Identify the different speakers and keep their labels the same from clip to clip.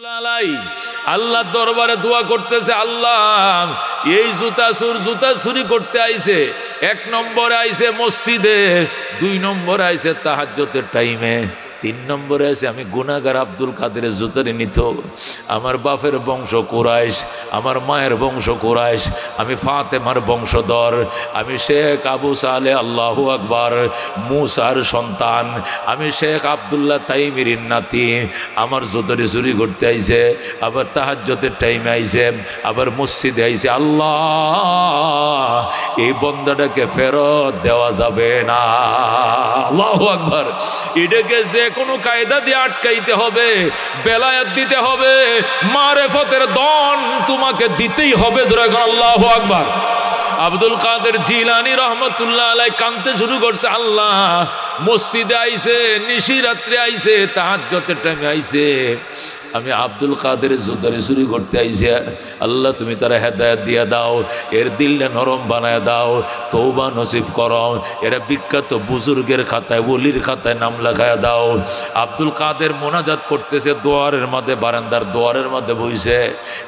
Speaker 1: আল্লাহ দরবারে দোয়া করতেছে, আল্লাহ এই জুতা চুরি করতে আইছে, 1 নম্বরে আইছে মসজিদে, 2 নম্বরে আইছে তাহাজ্জুদের টাইমে, 3 নম্বরে আছে আমি গুনাহগার আব্দুল কাদেরের জুতারে নিত। আমার বাপের বংশ কুরাইশ, আমার মায়ের বংশ কুরাইশ, আমি ফাতেমার বংশধর, আমি শেখ আবু সালে আল্লাহু আকবার মুসার সন্তান, আমি শেখ আব্দুল্লাহ তাইমির নাতি। আমার জুতারে চুরি করতে আইছে, আবার তাহাজ্জুদের টাইমে আইছে, আবার মসজিদে আইছে। আল্লাহ এই বন্দাটাকে ফেরত দেওয়া যাবে না। আল্লাহু আকবার। এটাকে যে কোনো কায়দা দিয়ে আটকাইতে হবে, বেলায়াত দিতে হবে, মারেফতের দন তোমাকে দিতেই হবে। আল্লাহু আকবার। আব্দুল কাদের জিলানী রহমতুল্লাহ আলাইহি কাঁদতে শুরু করছে, আল্লাহ মসজিদে আইছে, নিশি রাত্রে আইছে, তাহাজ্জুদের টাইমে আইছে, আমি আব্দুল কাদের জুতারে চুরি করতে আইছি। আল্লাহ তুমি তারা হেদায়েত দিয়ে দাও, এর দিলটা নরম বানায় দাও, তওবা নসিব করো, এরা বিখ্যাত বুজুর্গের খাতায়, ওলির খাতায় নাম লেখায় দাও। আব্দুল কাদের মোনাজাত করতেছে দোয়ারের মধ্যে, বারান্দার দোয়ারের মধ্যে বইছে।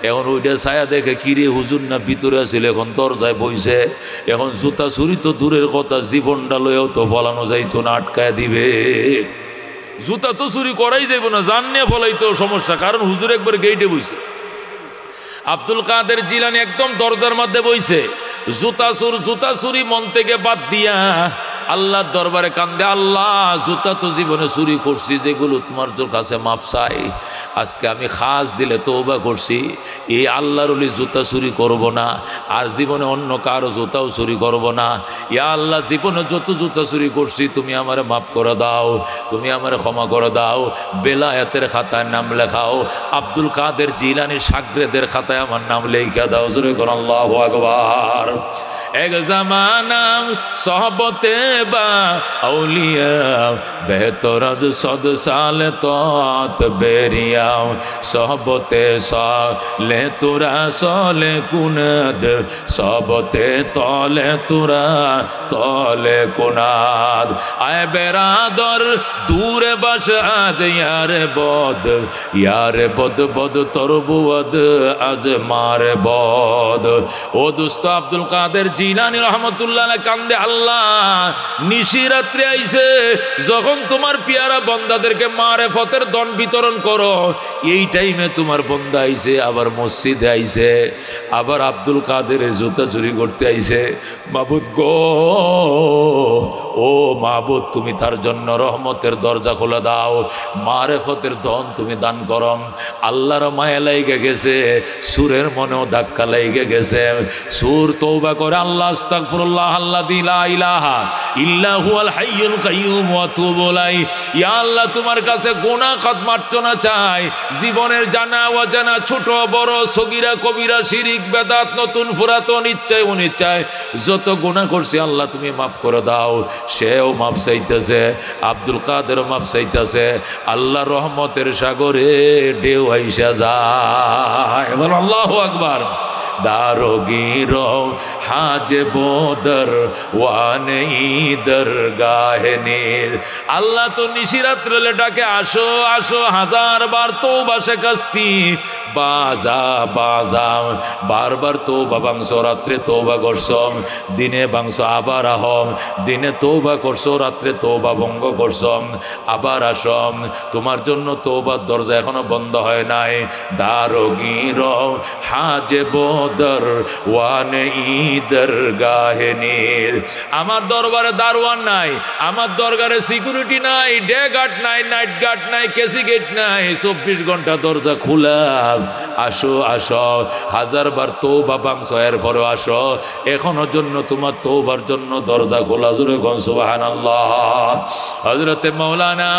Speaker 1: এখন ওইটা ছায়া দেখে কিরে হুজুর না ভিতরে আসিল, এখন দরজায় বইছে। এখন জুতা চুরি তো দূরের কথা, জীবনটা লয়েও তো বলানো যাইতো না, আটকায় দিবে। জুতা তো চুরি করাই যাইব না, জান নিয়ে ফলাইতো সমস্যা, কারণ হুজুর একবার গেইটে বইছে। আব্দুল কাদের জিলানী একদম দরজার মধ্যে বইছে, জুতা চুরি মন থেকে বাদ দিয়া আল্লাহর দরবারে কান্দে, আল্লাহ জুতা তো জীবনে চুরি করছি, যেগুলো তোমার কাছে মাফ চাই, আজকে আমি খাস দিলে তওবা করছি, এই আল্লাহর ওলি জুতা চুরি করব না, আর জীবনে অন্য কারো জুতাও চুরি করব না। ইয়া আল্লাহ জীবনে যত জুতা চুরি করছি তুমি আমারে মাফ করে দাও, তুমি আমারে ক্ষমা করে দাও। বেলায়েতের খাতায় নাম লেখাও, আব্দুল কাদের জিলানীর শাগরেদের খাতায় আমার নাম লেখা দাও। জোরে কোন আল্লাহু আকবার। এক জামানা সহবতে বা আউলিয়া বেহতর আজ 100 সাল তত বেরিয়াও, সহবতে সালে তোরা সলে কুনাদ, সহবতে তলে তোরা তলে কুনাদ। আয় বেরাদর দূরে বাস আজ ইয়ারে বদ বদ তরবুদ আজ মারে বদ। ও দোস্ত আব্দুল কাদের জিলানী রহমতুল্লাহ আলাইহি কান্দে, আল্লাহ নিশি রাত্রে আইছে, যখন তোমার পিয়ারা বন্দাদেরকে মারেফতের দন বিতরণ করো, এই টাইমে তোমার বন্দা আইছে, আবার মসজিদে আইছে, আবার আব্দুল কাদের জুতা চুরি করতে আইছে। মাবুদ গো, ও মাবুদ তুমি তার জন্য রহমতের দরজা খুলে দাও, মারেফতের ধন তুমি দান করো। আল্লাহর মায়া লাইগে গেছে, সুরের মনেও ধাক্কা লাইগে গেছে, সুর তওবা করে আল্লাহ আস্তাগফিরুল্লাহ আল্লাযী লা ইলাহা ইল্লা হুয়াল হাইয়ুল কাইয়্যুম ওয়া তুবু ইলাইহি। ইয়া আল্লাহ তোমার কাছে গুনাহ খাতমার্জনা চাই, জীবনের জানা অজানা, ছোট বড়, সগীরা কবিরা, শিরিক বেদাত, নতুন পুরাতন, ইচ্ছায় অনিচ্ছায় যত গুনাহ করছি আল্লাহ তুমি মাফ করে দাও। সেও মাফ চাইতেছে, আব্দুল কাদের মাফ চাইতেছে। আল্লাহ রহমতের সাগরে ঢেউ আইসা যায়। বল আল্লাহু আকবার। দারোগীরো হাজ বোদর ওয়ানে ঈদর গাহনে। আল্লাহ তো নিশিরাত্রে ডাকে, আসো আসো, 1000 বার তওবা শিকাস্তি, বাজা বাজা, বারবার তওবা বাংশ, রাত্রে তওবা করছ, দিনে বাংশ, আবার আহম, দিনে তওবা করছো, রাত্রে তওবা ভঙ্গ করছ, আবার আসম, তোমার জন্য তওবার দরজা এখনো বন্ধ হয় নাই। দারোগীরো হাজ বোদর ওয়ানে ঈদর গাহনে। আমার দরবারে দারোয়ান নাই, আমার দরবারে সিকিউরিটি নাই, ডে গার্ড নাই, নাইট গার্ড নাই, কেসি গেট নাই, 24 ঘন্টা দরজা খোলা। আসো আসো, 1000 বার তওবা বাংশ, এরপরও আসো, এখনো জন্য তোমার তওবার জন্য দরজা খোলা। জোরে কোন সুবহানাল্লাহ। হযরতে মাওলানা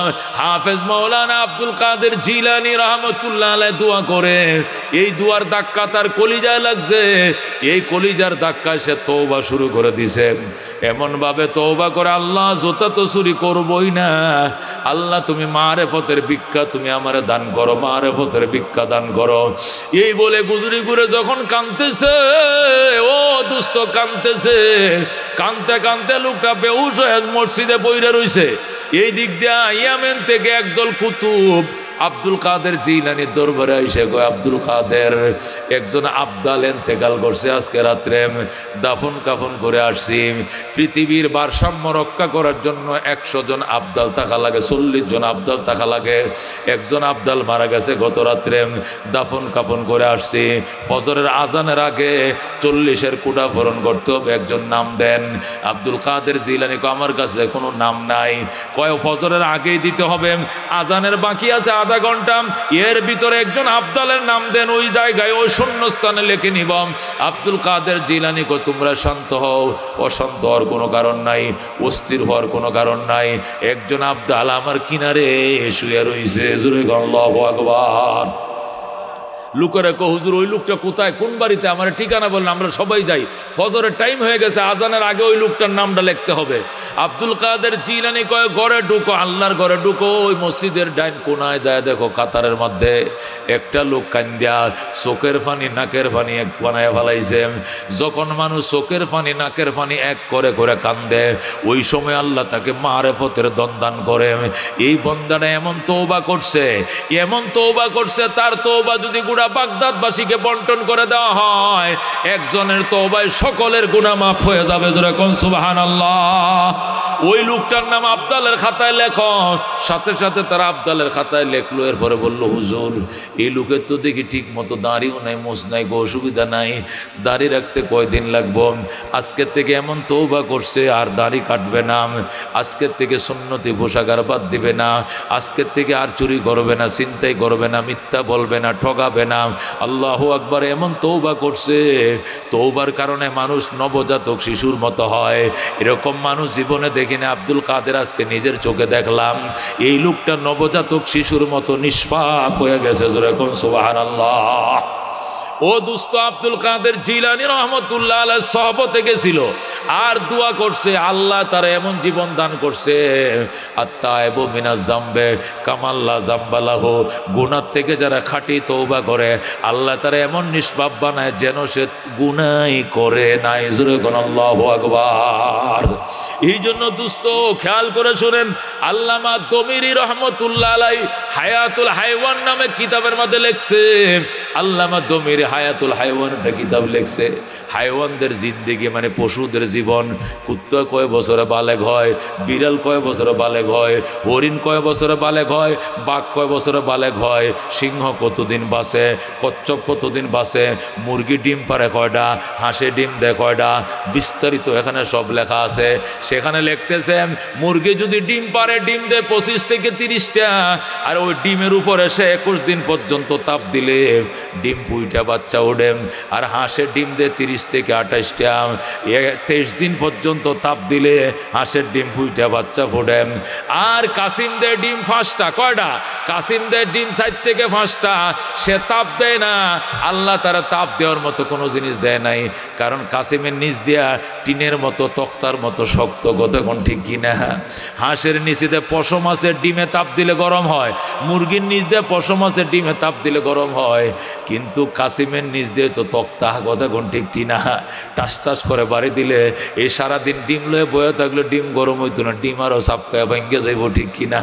Speaker 1: হাফেজ মাওলানা আব্দুল কাদের জিলানী রহমতুল্লাহ আলাইহি দোয়া করে, এই দুয়ার ধাক্কা তার কলিজায় লাগছে, এই কলিজার ধাক্কায় সে তওবা শুরু করে দিছে। এমন ভাবে তওবা করে, আল্লাহ জুতা তো চুরি করবই না, আল্লাহ তুমি মারেফতের ভিক্ষা তুমি আমারে দান করো, মারেফতের ভিক্ষা দান করো। এই বলে গুজরি ঘুরে যখন কাঁদতেছে, ও দুস্থ কাঁদতেছে, কাঁদতে কাঁদতে লোকটা বেহুশ হয়ে মসজিদে বইরে রইছে। এই দিক দিয়া ইয়ামেন থেকে একদল কুতুব আব্দুল কাদের জিলানীর দরবারে এসে কয়, আব্দুল কাদের, একজন আবদাল ইন্তেকাল করছে আজকে রাত্রে, দাফন কাফন করে আসছি। পৃথিবীর ভারসাম্য রক্ষা করার জন্য 100 জন আবদাল থাকা লাগে, 40 জন আবদাল থাকা লাগে। একজন আবদাল মারা গেছে গত রাত্রে, দাফন কাফন করে আসছি। ফজরের আজানের আগে 40-এর কোটা পূরণ করতে হবে, একজন নাম দেন। আব্দুল কাদের জিলানী কয়, আমার কাছে কোনো নাম নাই। কয়, ফজরের আগেই দিতে হবে, আজানের বাকি আছে আধা ঘন্টা, এর ভিতরে একজন আবদালের নাম দেন, ওই জায়গায় ওই শূন্যস্থানে লিখে নিব। আব্দুল কাদের জিলানী কয়, তোমরা শান্ত হও, অশান্ত হওয়ার কোনো কারণ নাই, অস্থির হওয়ার কোনো কারণ নাই। একজন আবদাল আমার কিনারে শুয়ে রইছে, জোরে আল্লাহু আকবার। লোকেরা কো, হুজুর ওই লোকটা কোথায়, কোন বাড়িতে, আমার ঠিকানা বললেন, আমরা সবাই যাই, ফজরের টাইম হয়ে গেছে, আজানের আগে ওই লোকটার নামটা লিখতে হবে। আব্দুল কাদের জিলানী কয়, ঘরে ঢুকো, আল্লাহর ঘরে ঢুকো, ওই মসজিদের ডাইন কোনায় যায় দেখো, কাতারের মধ্যে একটা লোক কান্দিয়া চোখের পানি নাকের পানি এক বানায় ফেলাইছে। যখন মানুষ চোখের পানি নাকের পানি এক করে করে কান্দে, ওই সময় আল্লাহ তাকে মারেফতের দন্দান করে। এই বন্দাটা এমন তওবা করছে, এমন তওবা করছে, তার তওবা যদি গুড়া বাগদাদবাসীকে বন্টন করে দেওয়া হয়, একজনের তওবায় সকলের গুনাহ মাফ হয়ে যাবে। জোরে কোন সুবহানাল্লাহ। ওই লোকটার নাম আবদালের খাতায় লেখো। সাথে সাথে তারা আবদালের খাতায় লেখলো। এরপরে বলল, হুজুর এই লোকের তো দেখি ঠিক মতো দাড়িও নাই, মোছ নাই, গো অসুবিধা নাই, দাড়ি রাখতে কয়দিন লাগবো? আজকের থেকে এমন তওবা করছে আর দাড়ি কাটবে না, আজকের থেকে সুন্নতি পোশাকার বাদ দিবে না, আজকের থেকে আর চুরি করবে না, ছিনতাই করবে না, মিথ্যা বলবে না, ঠগাবে না। আল্লাহু আকবার। এমন তওবা করছে, তওবার কারণে মানুষ নবজাতক শিশুর মতো হয়। এরকম মানুষ জীবনে দেখিনি। আব্দুল কাদের আজকে নিজের চোখে দেখলাম, এই লোকটা নবজাতক শিশুর মতো নিষ্পাপ হয়ে গেছে। জোরে কোন সুবহানাল্লাহ। ও দুস্থ, আব্দুল কাদের জিলানী রহমতুল্লাহ আলাইহি সহবতে গেছিল আর দোয়া করছে, আল্লাহ তারা এমন জীবন দান করছে, আত্তায়েবু মিনাজ জামবে কামাল্লা জামবালাহু, গুনাহ থেকে যারা খাঁটি তওবা করে, আল্লাহ তারা এমন নিষ্পাপ বানায় যেন সে গুনাই করে নাই। জোরে কোন আল্লাহু আকবার। এই জন্য দুস্থ খেয়াল করে শুনেন, আল্লামা দমিরি রহমতুল্লাহ আলাইহি হায়াতুল হাইওয়ান নামে কিতাবের মধ্যে লিখছে, আল্লামা দমিরি হায়াতুল হাইওয়ান একটা কিতাব লিখছে, হাইওয়ানদের জিন্দেগি মানে পশুদের জীবন। কুত্তা কয় বছরে বালেগ হয়, বিড়াল কয় বছরে বালেগ হয়, হরিণ কয় বছরে বালেগ হয়, বাঘ কয় বছরে বালেগ হয়, সিংহ কতদিন বাঁচে, কচ্ছপ কতদিন বাঁচে, মুরগি ডিম পারে কয়টা, হাঁসে ডিম দেয় কয়টা, বিস্তারিত এখানে সব লেখা আছে। সেখানে লিখতেছে, মুরগি যদি ডিম পারে, ডিম দেয় 25 থেকে 30টা, আর ওই ডিমের উপরে সে 21 দিন পর্যন্ত তাপ দিলে ডিম পুইটা বাচ্চা ওঠে। আর হাঁসের ডিম দেয় 30 থেকে 28টা, 23 দিন পর্যন্ত তাপ দিলে হাঁসের ডিম পুইটা বাচ্চা ফোটে। আর কাসিম দেয় ডিম 5টা, কয়টা? কাসিম দেয় ডিম 4 থেকে 5টা। সে তাপ দেয় না, আল্লাহ তারা তাপ দেওয়ার মতো কোনো জিনিস দেয় নাই, কারণ কাসিমের নিচ দেয়া টিনের মতো, তক্তার মতো শক্ত। কতক্ষণ ঠিক কিনা? হাঁসের নিচে পশম আছে, ডিমে তাপ দিলে গরম হয়, মুরগির নিচ দিয়ে পশম আছে, ডিমে তাপ দিলে গরম হয়, কিন্তু কাসিমের নিচ দিয়ে তো তক্তা। কতক্ষণ ঠিক কিনা? টাস টাস করে বাড়ি দিলে এই সারাদিন ডিম লয়ে বয়ে থাকলে ডিম গরম হইতো না, ডিম আরও সাপকায় ভেঙে যাইব, ঠিক কিনা?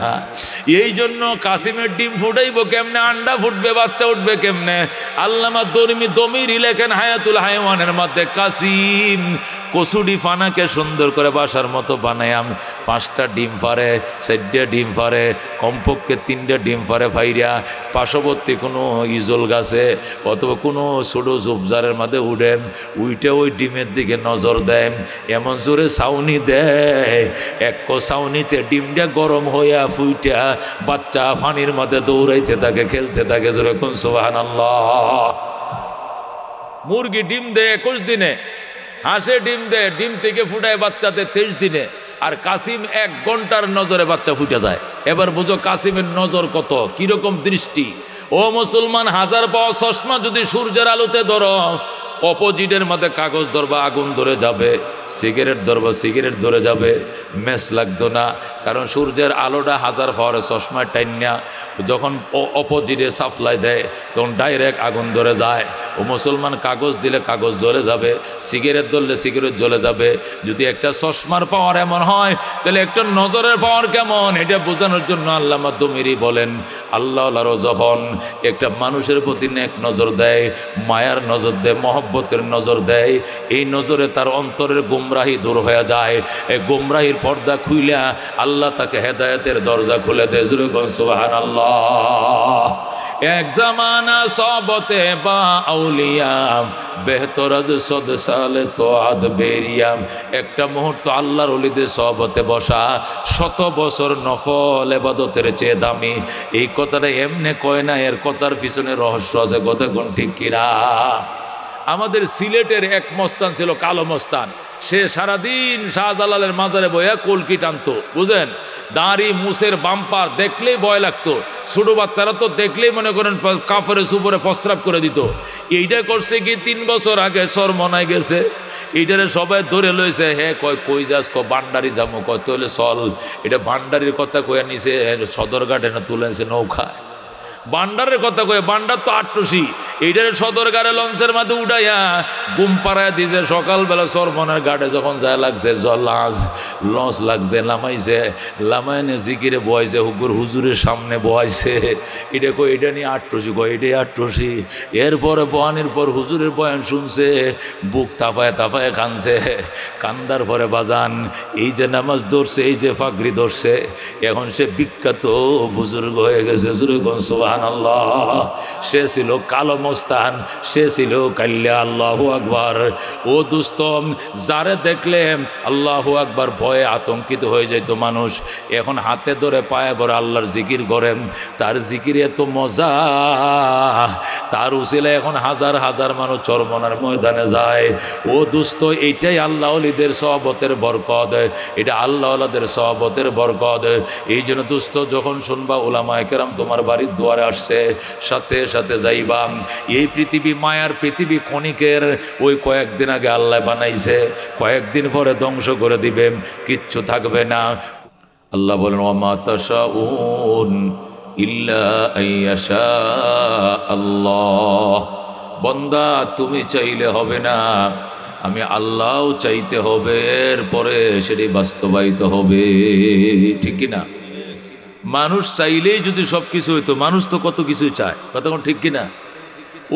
Speaker 1: এই জন্য কাসিমের ডিম ফুটাইব কেমনে, আন্ডা ফুটবে, বাচ্চা উঠবে কেমনে? আল্লামা দমিরি লেখেন হায়াতুল হাইওয়ানের মধ্যে, কাসিম কচুডি ফানাকে সুন্দর করে বাসার মতো বানায়াম, 5টা ডিম পারে, 4টা ডিম পারে, কমপক্ষে 3টা ডিম পারে ফাইরা পার্শ্ববর্তী কোনো ইজল গাছে অথবা কোনো ছোটো ঝোপঝাড়ের মধ্যে উঠেন, উইটে ওই ডিমের দিকে নজর দেয়, এমন জোরে ছাউনি দেয়, এক ছাউনিতে ডিমটা গরম হইয়া ফুইটা বাচ্চা পানির মধ্যে দৌড়াইতে থাকে, খেলতে থাকে। জোরে কোন সুবহানাল্লাহ। মুরগি ডিম দেয় 21 দিনে, হাঁসে ডিম দেয়, ডিম থেকে ফুটায় বাচ্চাতে 23 দিনে, আর কাসিম 1 ঘন্টার নজরে বাচ্চা ফুটে যায়। এবার বুঝো কাসিমের নজর কত, কিরকম দৃষ্টি। ও মুসলমান, 1000 পাওয়া চশমা যদি সূর্যের আলোতে ধরো, অপোজিটের মধ্যে কাগজ ধরবা, আগুন ধরে যাবে। সিগারেট ধরবো, সিগারেট ধরে যাবে, ম্যাচ লাগতো না। কারণ সূর্যের আলোটা হাজার পাওয়ারে চশমায় টাইনা যখন অপোজিটে সাপ্লাই দেয় তখন ডাইরেক্ট আগুন ধরে যায়। ও মুসলমান কাগজ দিলে কাগজ জ্বলে যাবে, সিগারেট ধরলে সিগারেট জ্বলে যাবে। যদি একটা চশমার পাওয়ার এমন হয় তাহলে একটা নজরের পাওয়ার কেমন, এটা বোঝানোর জন্য আল্লামা দুমিরি বলেন আল্লাহরও যখন একটা মানুষের প্রতি নেক নজর দেয়, মায়ার নজর দেয়, মহব্বতের নজর দেয়, এই নজরে তার অন্তরের গুমরাহি দূর হয়ে যায়। এই গুমরাহির পর্দা খুইলা আল্লাহ তাকে হেদায়েতের দরজা খুলে দেয়। জোরে বলেন সুবহানাল্লাহ। এক জামানা সবতে বা আউলিয়াম বেহতরাজ সদ সালে তো আদ বেরিয়াম। একটা মুহূর্ত আল্লাহর ওলিদের সহবতে বসা 100 বছর নফল ইবাদতের চেয়ে দামি। এই কথাটা এমনি কয় না, এর কথার পিছনে রহস্য আছে। কথা কোন ঠিক কিনা? আমাদের সিলেটের এক মস্তান ছিল, কালো মস্তান। সে সারাদিন শাহজালালের মাজারে বইয়া কলকি টানতো, বুঝেন, দাড়ি মুসের বাম্পার দেখলেই ভয় লাগতো। ছোট বাচ্চারা তো দেখলেই মনে করেন কাফরে সুপরে প্রস্রাব করে দিত। এইটা করছে কি 3 বছর আগে চরমনায় গেছে, এইটারে সবাই ধরে লইছে। হ্যাঁ কয় কই যাস, ক ভান্ডারি যাবো, কয় তোলে চল। এটা ভান্ডারির কথা কয়ে নিছে সদরঘাটে না তুলেছে নৌকায়। বান্ডারের কথা কয়ে, বান্ডার তো আটটুসি, এইটারে সদরঘাটে লঞ্চের মাঝে উঠাইয়া গুম পাড়ায় দিছে। সকালবেলা সরমনের ঘাটে যখন যায় লাগছে লঞ্চ লাগছে, লামাইছে, লামাইনে জিকিরে বয়ছে, হুজুরের সামনে বয়ছে। এটা কই এটা নিয়ে আটটুসি, কয় এটাই আটটুসি। এরপরে বয়ানের পর হুজুরের বয়ান শুনছে, বুক তাপায় তাপায় কানছে। কান্দার পরে বাজান এই যে নামাজ ধরছে, এই যে ফাকরি ধরছে, এখন সে বিখ্যাত বুজুর্গ হয়ে গেছে। জুরে কোন সুবহানাল্লাহ। সে ছিল কালো মস্তান, সে ছিল কাল্লা। আল্লাহু আকবার। ও দোস্ত, যারে দেখলে আল্লাহু আকবার ভয়ে আতঙ্কিত হয়ে যেত মানুষ, এখন হাতে ধরে পায়ে ধরে আল্লাহর জিকির করেন। তার জিকির এত মজা, তার উসিলে এখন হাজার হাজার মানুষ চরমনার ময়দানে যায়। ও দোস্ত, এইটাই আল্লাহ ওলিদের সহবতের বরকত, এটা আল্লাহ ওলাদের সহবতের বরকত। এই জন্য দোস্ত, যখন শুনবা উলামায়ে কেরাম তোমার বাড়ির দুয়ারে আসছে, সাথে সাথে যাইবা। এই পৃথিবী মায়ার পৃথিবী, ক্ষণিকের। ওই কয়েকদিন আগে আল্লাহ বানাইছে, কয়েকদিন পরে ধ্বংস করে দিবে, কিচ্ছু থাকবে না। আল্লাহ বলেন ওয়ামা তাশাউন ইল্লা আইয়াশা আল্লাহ। বন্দা তুমি চাইলে হবে না, আমি আল্লাহও চাইতে হবে, এরপরে সেটি বাস্তবায়িত হবে। ঠিক কিনা? মানুষ চাইলেই যদি সব কিছু হইতো, মানুষ তো কত কিছুই চায়, কতক্ষণ ঠিক কিনা?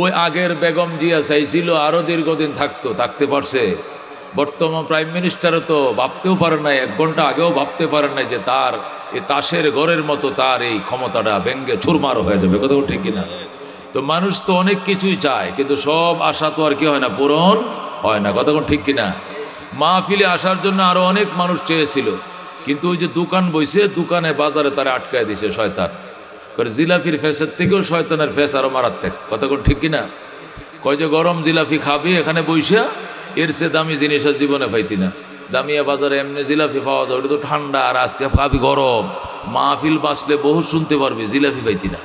Speaker 1: ওই আগের বেগম জিয়া চাইছিল আরো দীর্ঘদিন থাকতে পারছে। বর্তমান প্রাইম মিনিস্টারও তো ভাবতেও পারে নাই, 1 ঘন্টা আগেও ভাবতে পারে নাই যে তার এই তাসের ঘরের মতো তার এই ক্ষমতাটা ভেঙ্গে চুরমার হয়ে যাবে। কতক্ষণ ঠিক কিনা? তো মানুষ তো অনেক কিছুই চায়, কিন্তু সব আশা তো আর কি হয় না, পূরণ হয় না। কতক্ষণ ঠিক কিনা? মাহফিলে আসার জন্য আরো অনেক মানুষ চেয়েছিল, কিন্তু ওই যে দোকান বইছে, দোকানে বাজারে তারা আটকায় দিছে শয়তান করে। জিলাপির ফেসের থেকেও শয়তানের ফেস আরো মারাত্মক। কতক্ষণ ঠিক কিনা? কয় যে গরম জিলাপি খাবি এখানে বইসা, এর সে দামি জিনিস আর জীবনে পাইতি না। দামিয়া বাজারে এমনি জিলাপি পাওয়া যায়, ওটা তো ঠান্ডা, আর আজকে খাবি গরম। মাহফিল বাঁচলে বহু শুনতে পারবি, জিলাপি পাইতি না।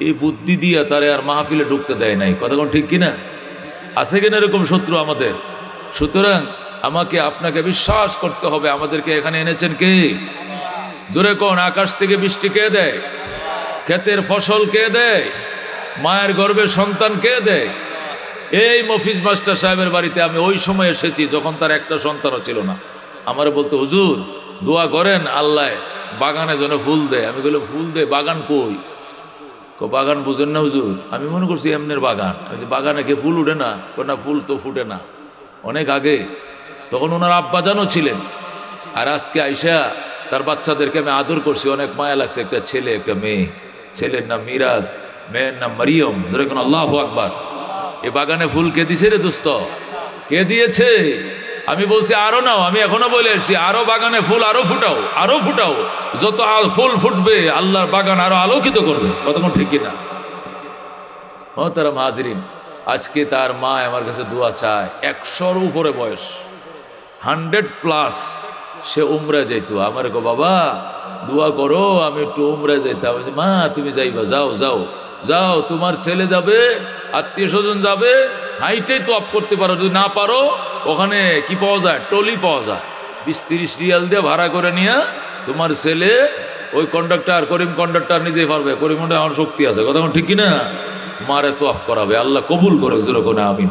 Speaker 1: এই বুদ্ধি দিয়া তারে আর মাহফিলে ঢুকতে দেয় নাই। কতক্ষণ ঠিক কিনা? আছে কিনা এরকম শত্রু আমাদের? সুতরাং আমাকে আপনাকে বিশ্বাস করতে হবে, আমাদেরকে এখানে এনেছেন কে? জোরে কোন? আকাশ থেকে বৃষ্টি কে দেয়? ক্ষেতের ফসল কে দেয়? মায়ের গর্ভে সন্তান কে দেয়? এই মফিজ মাস্টার সাহেবের বাড়িতে আমি ওই সময় এসেছি যখন তার একটা সন্তানও ছিল না। আমার বলতো হুজুর দোয়া করেন আল্লাহ বাগানে যেন ফুল দেয়। আমি বললাম ফুল দেয়, বাগান কই? বাগান বুঝেন না হুজুর? আমি মনে করছি এমনের বাগান। বাগানে কে ফুল উঠে না? না, ফুল তো ফুটে না। অনেক আগে, তখন ওনার আব্বাজানও ছিলেন। আর আজকে আইসা তার বাচ্চাদেরকে আমি আদর করছি, অনেক মায়া লাগছে। একটা ছেলে, একটা মেয়ে। ছেলের নাম মিরাজ, মেয়ের নাম মারিয়ম। ধরে কোন আল্লাহু আকবার। এ বাগানে ফুল কে দিছে রে দোস্ত? কে দিয়েছে? আমি বলছি আরো নাও। আমি এখনো বলে এসছি, আরো বাগানে ফুল আরো ফুটাও, আরো ফুটাও। যত ফুল ফুটবে আল্লাহর বাগান আরো আলোকিত করবে। কতক্ষণ ঠিক কিনা? ও তারা হাজরিন, আজকে তার মা আমার কাছে দোয়া চায়। 100-র উপরে বয়স, 100+। সে উমরা যাইতো। আমার গো বাবা দোয়া করো, আমি একটু উমরা যাইতাম। মা তুমি যাইবা, যাও যাও যাও, তোমার ছেলে যাবে, আত্মীয় স্বজন যাবে, হাইটেই তো অফ করতে পারো। যদি না পারো ওখানে কি পাওয়া যায়, টলি পাওয়া যায়, 20-30 রিয়াল দিয়ে ভাড়া করে নিয়ে তোমার ছেলে ওই কন্ডাক্টর, করিম কন্ডাক্টর নিজেই পারবে, করিম আমার শক্তি আছে, কথা ঠিক কিনা, মারে তোয়াফ করাবে। আল্লাহ কবুল করে যেরকম আমিন।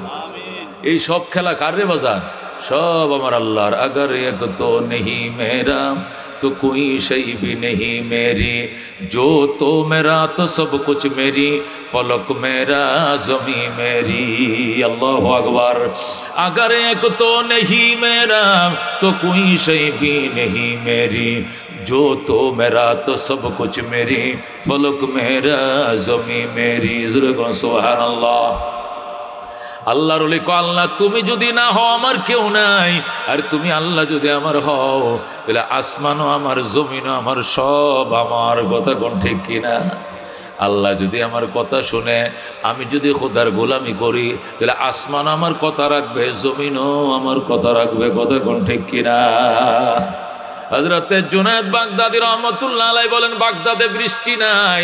Speaker 1: এই সব খেলা কার রে বাজান? সব আমার আল্লাহর। अगर एक तो नहीं मेरा तो कोई शई भी नहीं मेरी, जो तो मेरा तो सब कुछ मेरी, फलक मेरा ज़मीं मेरी। अल्लाहु अकबर। अगर एक तो नहीं मेरा तो कोई शई भी नहीं मेरी, जो तो मेरा तो सब कुछ मेरी, फलक मेरा ज़मीं मेरी। सुभान अल्लाह। আল্লাহর ওলি কয়, আল্লাহ তুমি যদি না হও আমার কেউ নাই, আর তুমি আল্লাহ যদি আমার হও তাহলে আসমানও আমার, জমিনও আমার, সব আমার। কথা কোন ঠিক কিনা? আল্লাহ যদি আমার কথা শুনে, আমি যদি খোদার গোলামি করি, তাহলে আসমান আমার কথা রাখবে, জমিনও আমার কথা রাখবে। কথা কোন ঠিক কিনা? হযরতে জুনায়েদ বাগদাদী রহমাতুল্লাহ আলাইহি বলেন, বাগদাদে বৃষ্টি নাই,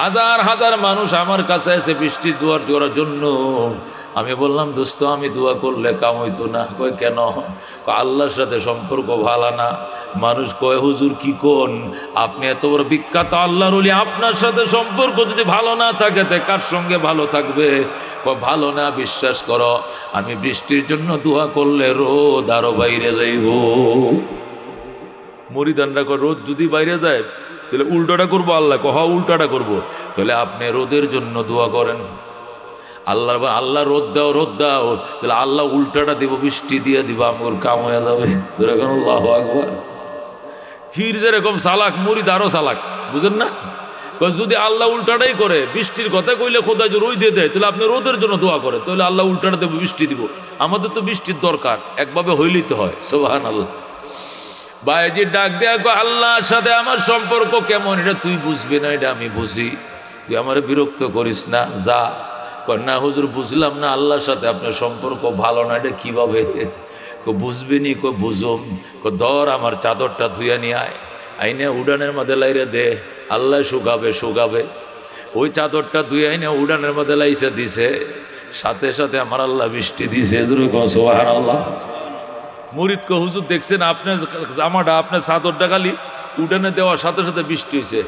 Speaker 1: হাজার হাজার মানুষ আমার কাছে এসে বৃষ্টির দোয়া করার জন্য। আমি বললাম, দোস্ত আমি দোয়া করলে কাম হইতো না। কয় কেন? আল্লাহর সাথে সম্পর্ক ভালো না। মানুষ কয়, হুজুর কি কোন, আপনি এত বড় বিখ্যাত আল্লাহর ওলি, আপনার সাথে সম্পর্ক যদি ভালো না থাকে তে কার সঙ্গে ভালো থাকবে? কয় ভালো না, বিশ্বাস করো আমি বৃষ্টির জন্য দোয়া করলে রোদ আরো বাইরে যাইব। মুরিদানরা কয়, রোদ যদি বাইরে যায় তাহলে উল্টাটা করবো। আল্লাহ কহ উল্টাটা করবো। তাহলে আপনি রোদের জন্য দোয়া করেন। আল্লাহ রোদ দাও, রোদ দাও, তাহলে আল্লাহ উল্টাটা দিব, বৃষ্টি দিয়ে দিব, আমার কাম হয়ে যাবে। আল্লাহু আকবার। ফির যেরকম চালাক, মুরিদ আরো চালাক, বুঝেন না? যদি আল্লাহ উল্টাটাই করে, বৃষ্টির কথা কইলে খোদা যে রোদ দিয়ে দেয়, তাহলে আপনি রোদের জন্য দোয়া করেন, তাহলে আল্লাহ উল্টাটা দেবো, বৃষ্টি দিব। আমাদের তো বৃষ্টির দরকার, একভাবে হইলেই তো হয়। সুবহানাল্লাহ। বায়েজি ডাক দেয়া কয়, আল্লাহর সাথে আমার সম্পর্ক কেমন এটা তুই বুঝবি না, এটা আমি বুঝি, তুই আমার বিরক্ত করিস না, যা। কয় না হুজুর বুঝলাম না, আল্লাহর সাথে আপনার সম্পর্ক ভালো না, এটা কিভাবে? বুঝবিনি? কই বুঝুম। ধর আমার চাদরটা ধুইয়া নিয়ে আয়, আইনে উড়ানের মধ্যে লাইরে দে, আল্লাহ শুকাবে শুকাবে। ওই চাদরটা ধুয়ে আইনে উড়ানের মধ্যে লাইসে দিছে, সাথে সাথে আমার আল্লাহ বৃষ্টি দিছে। সুবহানাল্লাহ। মুরিদ কো, হুজুর দেখছেন আপনার জামাটা, আপনার চাদরটা খালি উঠানে দেওয়ার সাথে সাথে বৃষ্টি হয়েছে।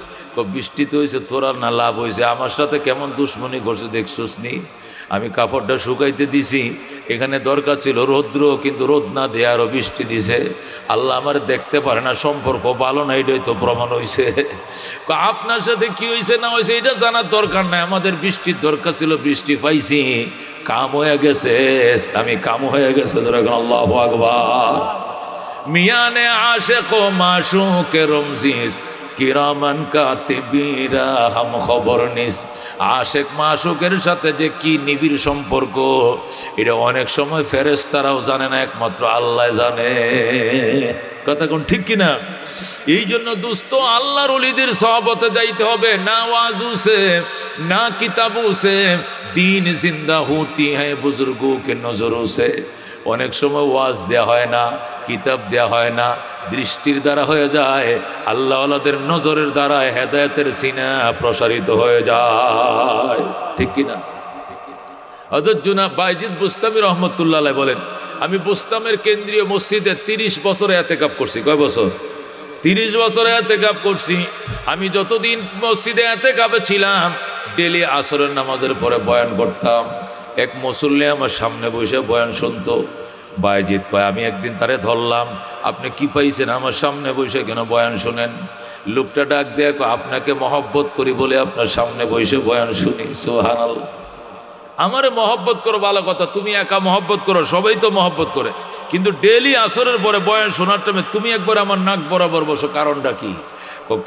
Speaker 1: বৃষ্টি তো হয়েছে, তোরা না লাভ হয়েছে, আমার সাথে কেমন দুশ্মনী করছে দেখছোস নি? আমি কাপড়টা শুকাইতে দিছি, এখানে দরকার ছিল রৌদ্র, কিন্তু রোদ না দিয়ে আরো বৃষ্টি দিছে। আল্লাহ আমার দেখতে পারে না, সম্পর্ক ভালো না, এটাই তো প্রমাণ হয়েছে। আপনার সাথে কি হয়েছে না হয়েছে এটা জানার দরকার নাই, আমাদের বৃষ্টির দরকার ছিল, বৃষ্টি পাইছি, কাম হয়ে গেছে, আমি কাম হয়ে গেছে। আল্লাহু আকবার। মিয়ানে আশিক ও মাশুক রমজিস, কিরামান কাতিবিরা হাম খবর নিস। আশিক মাশুকের সাথে যে কি নিবিড় সম্পর্ক, এটা অনেক সময় ফেরেশতারাও জানে না, একমাত্র আল্লাহ জানে। কথা কোন ঠিক কিনা? এই জন্য দোস্ত আল্লাহর ওলিদের সহবতে যাইতে হবে। না ওয়াজু সে না কিতাবু সে দিন জিন্দা হতি হ্যাঁ বুজুর্গোं के नजरों से। অনেক সময় ওয়াজ দেয়া হয় না, কিতাব দেয়া হয় না, দৃষ্টির দ্বারা হয়ে যায়, আল্লাহ ওয়ালাদের নজরের দ্বারা হেদায়েতের সিনা প্রসারিত হয়ে যায়। ঠিক কিনা? হযরত জুনায়েদ বাইজিদ বুস্তামি রহমতুল্লাহ আলাইহি বলেন, আমি বুস্তামের কেন্দ্রীয় মসজিদে 30 বছরে এতেকাফ করছি। কয় বছর? 30 বছরে এতেকাফ করছি। আমি যতদিন মসজিদে এতেকাফে ছিলাম, ডেলি আসরের নামাজের পরে বয়ান করতাম। এক মুসল্লি আমার সামনে বসে বয়ান শুনতো। বাইজিদ কয়, আমি একদিন তারে ধরলাম, আপনি কি পাইছেন আমার সামনে বসে কেন বয়ান শুনেন? লোকটা ডাক দেয়া কয়, আপনাকে মহব্বত করি বলে আপনার সামনে বসে বয়ান শুনি। সুবহানাল্লাহ। আমারে মহব্বত করো ভালো কথা, তুমি একা মহব্বত করো, সবাই তো মহব্বত করে, কিন্তু ডেলি আসরের পরে বয়ান শোনার টাইমে তুমি একবার আমার নাক বরাবর বসো, কারণটা কি?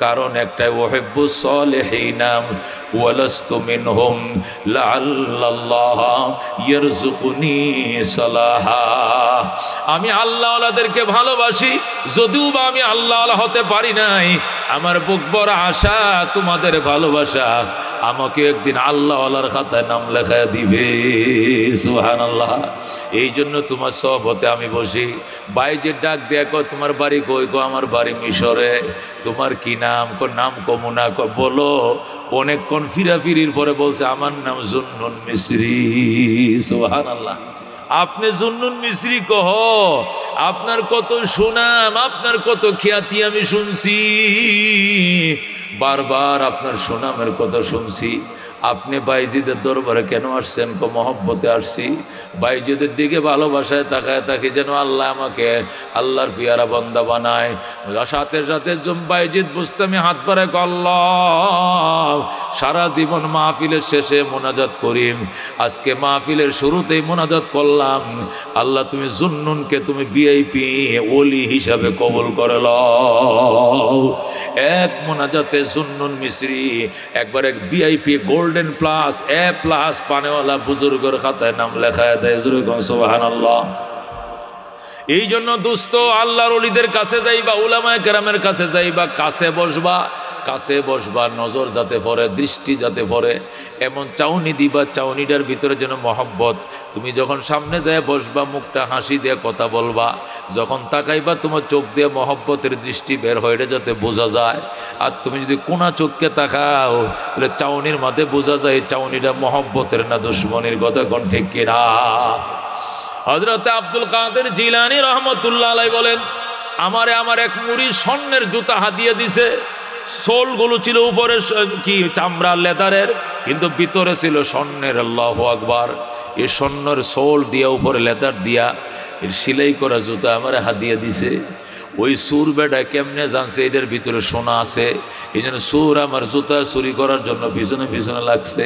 Speaker 1: কারণ একটাই, ওয়াহিব্বু সালিহিনা ওয়ালাস্তু মিনহুম লাআল্লাল্লাহ ইয়ারযুকুনি সালাহা। আমি আল্লাহওয়ালাদেরকে ভালোবাসি, যদিও বা আমি আল্লাহওয়ালা হতে পারি নাই, আমার বুক বড় আশা তোমাদের ভালোবাসা আমাকে একদিন আল্লাহওয়ালার খাতায় নাম লেখায় দিবে। সুবহানাল্লাহ। এই জন্য তোমার সহবতে আমি বসি। বাইজের ডাক দেয়া কয়, তোমার বাড়ি কই? কো আমার বাড়ি মিশরে। তোমার কি নাম? কো নাম কমুনা। কো বলো। অনেকক্ষণ ফিরাফিরির পরে বলছে, আমার নাম জুন্নুন মিসরি। সুবহানাল্লাহ। আপনি জুন্নুন মিস্রি কহ, আপনার কত সুনাম, আপনার কত খ্যাতি আমি শুনছি, বারবার আপনার সুনামের কথা শুনছি। আপনি বাইজিদের দরবারে কেন আসছেন? মহব্বতে আসছি। বাইজিদের দিকে ভালোবাসায় তাকায় তাকে যেন আল্লাহ আমাকে আল্লাহর পিয়ারা বান্দা বানায়। সাথে সাথে বাইজিদ বুস্তামি হাত বাড়ায়, আল্লাহ সারা জীবন মাহফিলের শেষে মোনাজাত করিম, আজকে মাহফিলের শুরুতেই মোনাজাত করলাম, আল্লাহ তুমি জুন্নুনকে তুমি ভিআইপি ওলি হিসাবে কবুল করে লও। এক মোনাজাতে জুন্নুন মিস্রি একবার এক ভিআইপি গোল্ডেন প্লাস A+ পানেওয়ালা বুজুর্গের খাতায় নাম লেখায় দেয়। সুবহানাল্লাহ। এই জন্য দোস্ত, আল্লাহর ওলিদের কাছে যাইবা, উলামায়ে কেরামের কাছে যাইবা, কাছে বসবা, কাছে বসবা, নজর যাতে পড়ে, দৃষ্টি যাতে পড়ে, এমন চাউনি দিবা, চাউনিটার ভিতরে যেন মহব্বত। তুমি যখন সামনে যায় বসবা, মুখটা হাসি দিয়ে কথা বলবা, যখন তাকাইবা তোমার চোখ দিয়ে মহব্বতের দৃষ্টি বের হয়, এটা যাতে বোঝা যায়। আর তুমি যদি কোনা চোখকে তাকাও, তাহলে চাউনির মাঝে বোঝা যায় চাউনিটা মহব্বতের না দুশ্মনির। কথা কোন ঠিক কিনা? হযরত আব্দুল কাদের জিলানী রহমতুল্লাহ আলাইহি বলেন, আমার এক মুড়ি স্বর্ণের জুতা হাদিয়ে দিছে। সোলগুলো ছিল উপরে কি চামড়া লেদারের, কিন্তু ভিতরে ছিল স্বর্ণের। আল্লাহু আকবার। এই স্বর্ণের সোল দিয়া উপরে লেদার দিয়া এর সেলাই করা জুতা আমার হাদিয়ে দিছে। ওই সুর বেটা কেমনে জানছে এটার ভিতরে সোনা আছে? এই জন্য সুর আমার জুতা চুরি করার জন্য পিছনে পিছনে লাগছে,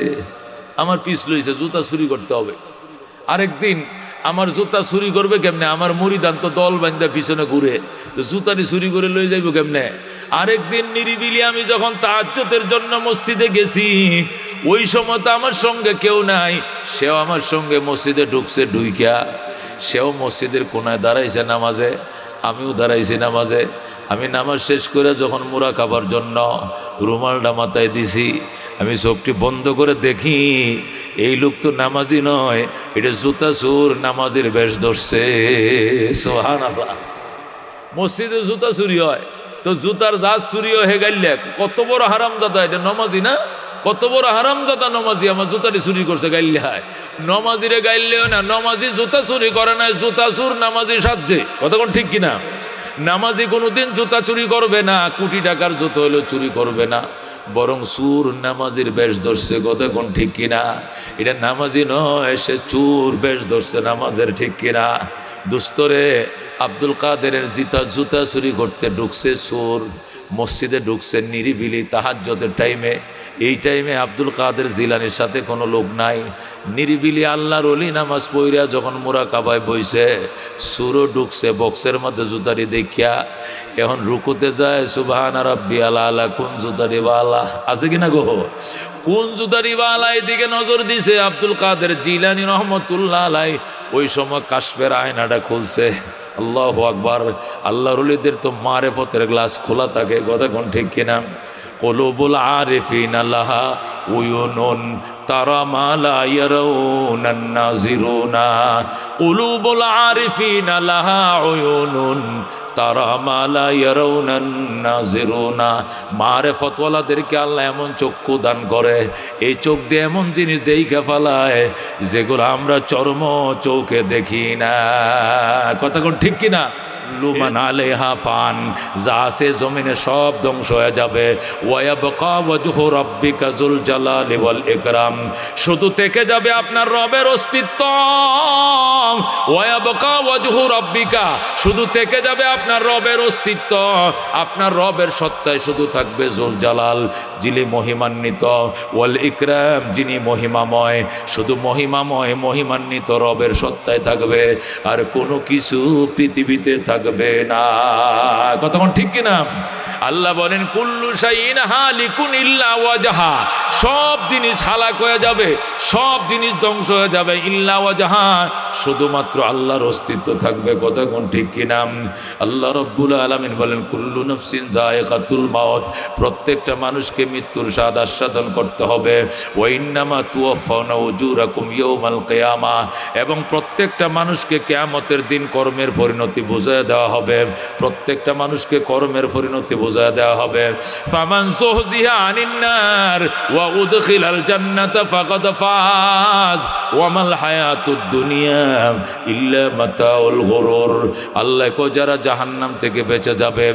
Speaker 1: আমার পিছ লইছে, জুতা চুরি করতে হবে। আরেকদিন আমার জুতা চুরি করবে কেমনে? আমার মুরিদান তো দল বান্ধা পিছনে ঘুরে, তো জুতানি চুরি করে লই যাইব কেমনে? আরেকদিন নিরিবিলি আমি যখন তাহাজ্জুদের জন্য মসজিদে গেছি, ওই সময় তো আমার সঙ্গে কেউ নাই, সেও আমার সঙ্গে মসজিদে ঢুকছে। ঢুইকা সেও মসজিদের কোনায় দাঁড়াইছে নামাজে, আমিও দাঁড়াইছি নামাজে। আমি নামাজ শেষ করে যখন মুরা খাবার জন্য রুমালটা মাথায় দিছি, আমি চোখটি বন্ধ করে দেখি এই লোক তো নামাজি নয়, এটা জুতা চোর, নামাজির বেশ ধরছে। সুবহানাল্লাহ। মসজিদে জুতা চুরি হয়, তো জুতার জাজ চুরি হয়ে গাইলে কত বড় হারামজাদা, এটা নমাজি না? কত বড় হারামজাদা নমাজি, আমার জুতাটি চুরি করছে গাইলে হয়। নমাজিরে গাইলেও না, নমাজি জুতা চুরি করে না, জুতা চোর নামাজি সাজছে। কতক্ষণ ঠিক কিনা? নামাজি কোনোদিন জুতা চুরি করবে না, কোটি টাকার জুতো হলেও চুরি করবে না, বরং চুর নামাজির বেশ ধরছে। কতক্ষণ ঠিক কিনা? এটা নামাজি নয়, সে চুর বেশ ধরছে নামাজের। ঠিক কিনা? দুস্তরে আব্দুল কাদেরের জুতা চুরি করতে ঢুকছে চোর, মসজিদে ঢুকছে নিরিবিলি তাহাজ্জুদের টাইমে। এই টাইমে আব্দুল কাদের জিলানির সাথে কোনো লোক নাই, নিরিবিলি আল্লাহর ওলি নামাজ পড়িয়া যখন মুরাকাবায় বইছে, চোরও ঢুকছে বক্সের মধ্যে জুতারি দেখিয়া। এখন রুকুতে যায়, সুবহানা রাব্বিয়াল আলা, কোন জুতারি বালা আছে কিনা গো? কোন জুতারি বালা এদিকে নজর দিছে আব্দুল কাদের জিলানী রহমতুল্লাহ আলাই। ওই সময় কাশফের আয়নাটা খুলছে। আল্লাহু আকবার। আল্লাহর ওলিদের তো মারেফতের গ্লাস খোলা থাকে। কথা কোন ঠিক কিনা? কুলুবুল আরিফিনা লাহা উয়ুনুন তারা মা লা ইয়ারাউনান নাযিরুনা। কুলুবুল আরিফিনা লাহা উয়ুনুন তারা মা লা ইয়ারাউনান নাযিরুনা। মারেফতওয়ালাদেরকে আল্লাহ এমন চক্ষু দান করে, এই চোখ দিয়ে এমন জিনিস দেইখা ফেলায় যেগুলো আমরা চর্ম চোখে দেখি না। কথা কোন ঠিক কিনা? লুমান আলাইহা ফান, যা আছে জমিনে সব ধ্বংস হয়ে যাবে। ওয়ায়াবকা ওয়াজহু রাব্বিকা যুল জালালি ওয়াল ইকরাম, শুধু থেকে যাবে আপনার রবের অস্তিত্ব। ওয়ায়াবকা ওয়াজহু রাব্বিকা, শুধু থেকে যাবে আপনার রবের অস্তিত্ব, আপনার রবের সত্তায় শুধু থাকবে যুল জালাল, যিনি মহিমান্বিত, ওয়াল ইকরাম, যিনি মহিমাময়, শুধু মহিমাময় মহিমান্বিত রবের সত্তায় থাকবে, আর কোনো কিছু পৃথিবীতে থাকবে না। কতক্ষণ ঠিক কিনা? আল্লাহ বলেন কুল্লু শাইইন হালিকুন ইল্লা ওয়াজহা, সব জিনিস হালাক হয়ে যাবে, সব জিনিস ধ্বংস হয়ে যাবে, ইল্লা ওয়াজহা, শুধুমাত্র আল্লাহর অস্তিত্ব থাকবে। কতক্ষণ ঠিক কিনা? আল্লাহ রাব্বুল আলামিন বলেন কুল্লু নাফসিন যায়িকাতুল মাউত, প্রত্যেকটা মানুষকে মৃত্যুর স্বাদ আস্বাদন করতে হবে। ওয়া ইন্নামা তুওয়াফাউনা উজুরাকুম ইয়াউমাল কিয়ামাহ, এবং প্রত্যেকটা মানুষকে কিয়ামতের দিন কর্মের পরিণতি বুঝিয়ে দেওয়া হবে। প্রত্যেকটা মানুষকে কর্মের পরিণতি বুঝিয়ে দেওয়া হবে। ফামান যুহজিহা আনিন নার ওয়া উদখিলাল জান্নাতা ফাকাদ ফাজ ওয়া মাল হায়াতুদ দুনিয়া ইল্লা মাতাউল গুরুর। আল্লাহ কো যারা জাহান্নাম থেকে বেঁচে যাবে,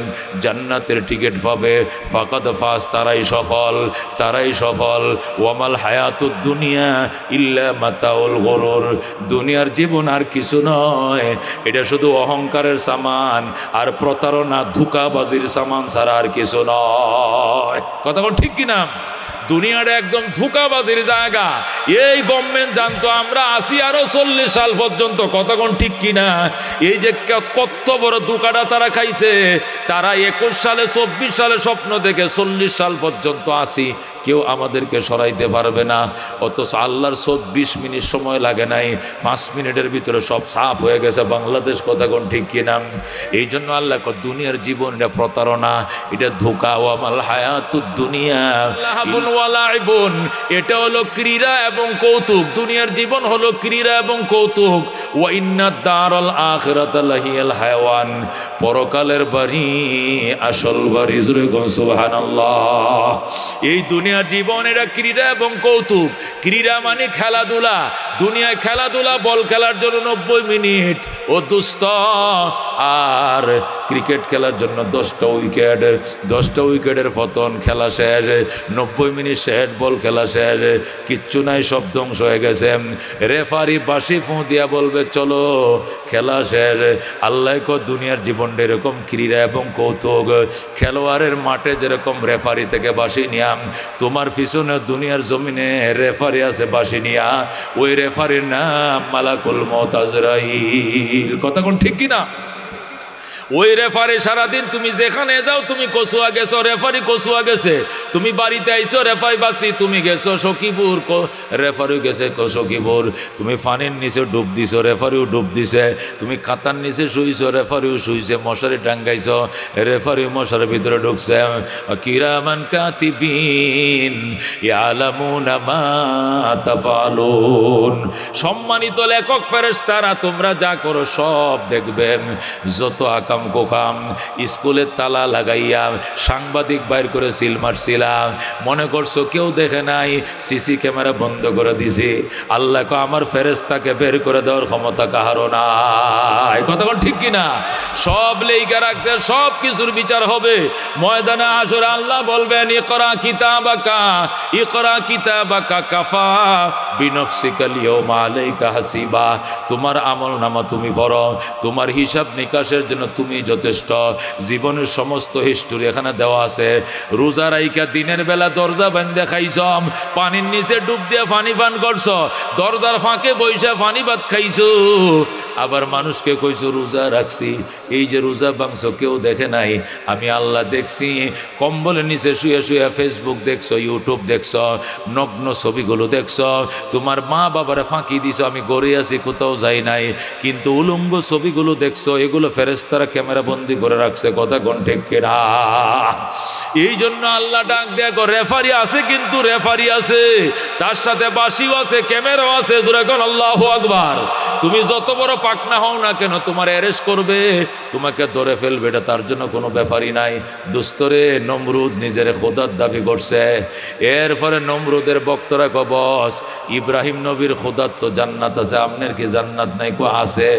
Speaker 1: জান্নাতের টিকিট পাবে, ফাকাদ ফাজ তারাই সফল, তারাই সফল। ওয়া মাল হায়াতুদ দুনিয়া ইল্লা মাতাউল গুরুর। দুনিয়ার জীবন আর কিছু নয়, এটা শুধু অহংকারের সামান আর প্রতারণা ধোঁকাবাজির সামান ছাড়া আর কিছু নয়। কথা বল ঠিক কিনা? দুনিয়াটা একদম ধোঁকাবাজির জায়গা। এই গভর্নমেন্ট জানতো আমরা আসি আরো 40 সাল পর্যন্ত। কথা কোন ঠিক কিনা? এই যে কত বড় ধোঁকাটা তারা খাইছে, তারা 21 সালে 24 সালে স্বপ্ন দেখে 40 সাল পর্যন্ত আসি, কেউ আমাদেরকে সরাইতে পারবে না। অথচ আল্লাহর 24 মিনিট সময় লাগে নাই, 5 মিনিটের ভিতরে সব সাফ হয়ে গেছে বাংলাদেশ। কথা কোন ঠিক কিনা? এই জন্য আল্লাহ দুনিয়ার জীবন এটা প্রতারণা, এটা ধোঁকা। ওয়া মাল হায়াতুদ দুনিয়া লাহাবুন ওয়া লাইবুন, এটা হলো ক্রীড়া এবং কৌতুক। দুনিয়ার জীবন হলো ক্রীড়া এবং কৌতুক। ওয়া ইন্নাদ দারাল আখিরাতা লাহিয়াল হায়াওয়ান, পরকালের বাড়ি আসল বাড়ি। জোরে কোন সুবহানাল্লাহ। এই দুনিয়ার জীবন এটা ক্রীড়া এবং কৌতুক। ক্রীড়া মানে খেলাধুলা। দুনিয়ায় খেলাধুলা, বল খেলার জন্য 90 মিনিট ও দুস্ত, আর ক্রিকেট খেলার জন্য 10টা উইকেট। 10টা উইকেটের পতন, খেলা শেষ, 90 মিনিট শেষ, বল খেলা শেষ, কিচ্ছু নাই, সব ধ্বংস হয়ে গেছে। রেফারি বাঁশি ফুঁ দিয়া বলবে চলো খেলা শেষ। আল্লাহ কো দুনিয়ার জীবনটা এরকম ক্রীড়া এবং কৌতুক। খেলোয়াড়ের মাঠে যেরকম রেফারি থেকে বাঁশি নিয়া, তোমার পিছনে দুনিয়ার জমিনে রেফারি আছে বাঁশি নিয়া। ওই রেফারির নাম মালাকুল মউত আজরাইল। কথা কোন ঠিক কিনা? ওই রেফারি সারাদিন তুমি যেখানে যাও, তুমি কচুয়া গেছো, রেফারি কচুয়া গেছে। তুমি বাড়িতে আইছো, রেফারি বাসি, তুমি গেছো সখীপুর, রেফারিও গেছে সখীপুর। তুমি ফানির নিচে ডুব দিছো, রেফারিও ডুব দিছে। তুমি কাতার নিচে শুইছো, রেফারিও শুইছে। মশারি টাঙ্গাইছো, রেফারিও মশারির ভিতরে ঢুকছে। কিরামান কাতিবিন ইয়ালামুনা মা তাফালুন, সম্মানিত লেখক ফেরেশতারা তোমরা যা করো সব দেখবেন। যত আকাম কোকাম স্কুলের তালা লাগাইয়া সাংবাদিক বাইর করে সিল মারছিলাম, মনে করছো কেউ দেখে নাই, সিসি ক্যামেরা বন্ধ করে দিছি। আল্লাহ কো আমার ফেরেশতাকে বের করে দেওয়ার ক্ষমতা কাহারও নাই। কথা ঠিক কিনা? সব লেখা রাখছে, সব কিছুর বিচার হবে ময়দানে হাসরে। আল্লাহ বলবেন ইকরা কিতাবাকা, ইকরা কিতাবাকা কাফা বিনফসিকা লিয়াউমা আলাইকা হাসিবা। তোমার আমল নামা তুমি পড়ো, তোমার হিসাব নিকাশের জন্য তুমি যথেষ্ট। জীবনের সমস্ত হিস্টোরি এখানে দেওয়া আছে। রোজা রাইকা দিনের বেলা দরজা বান্ধে খাইছ, পানির নিচে ডুব দিয়ে পানি পান করছ, দরজার ফাঁকে বইসা পানি ভাত খাইছো, আবার মানুষকে কইছো রোজা রাখছি। এই যে রোজা ভাঙছ কেউ দেখে নাই, আমি আল্লাহ দেখছি। কম্বলের নিচে শুয়ে শুয়ে ফেসবুক দেখছো, ইউটিউব দেখছো, নগ্ন ছবিগুলো দেখছো। তোমার মা বাবারে ফাঁকি দিছো, আমি গড়ে আছি, কোথাও যাই নাই, কিন্তু উলঙ্গ ছবিগুলো দেখছো। এগুলো ফেরেশতারা ক্যামেরা বন্দি করে রাখছে। কথা কোন ঠিক কিনা? এই জন্য আল্লাহ ডাক দেখো, রেফারি আছে, কিন্তু রেফারি আছে, তার সাথে বাঁশিও আছে, ক্যামেরাও আছে। জোরে কোন আল্লাহু আকবার। তুমি যত বড় পাকনা হও না কেন, তোমার অ্যারেস্ট করবে, তোমাকে ধরে ফেলবে, এটা তার জন্য কোনো ব্যাপারই নাই। দুস্তরে নমরুদ নিজের খোদার দাবি করছে। এরপরে নমরুদের বক্তরা কো বস, ইব্রাহিম নবীর খোদার তো জান্নাত আছে, আপনার কি জান্নাত নাই? কো আছে।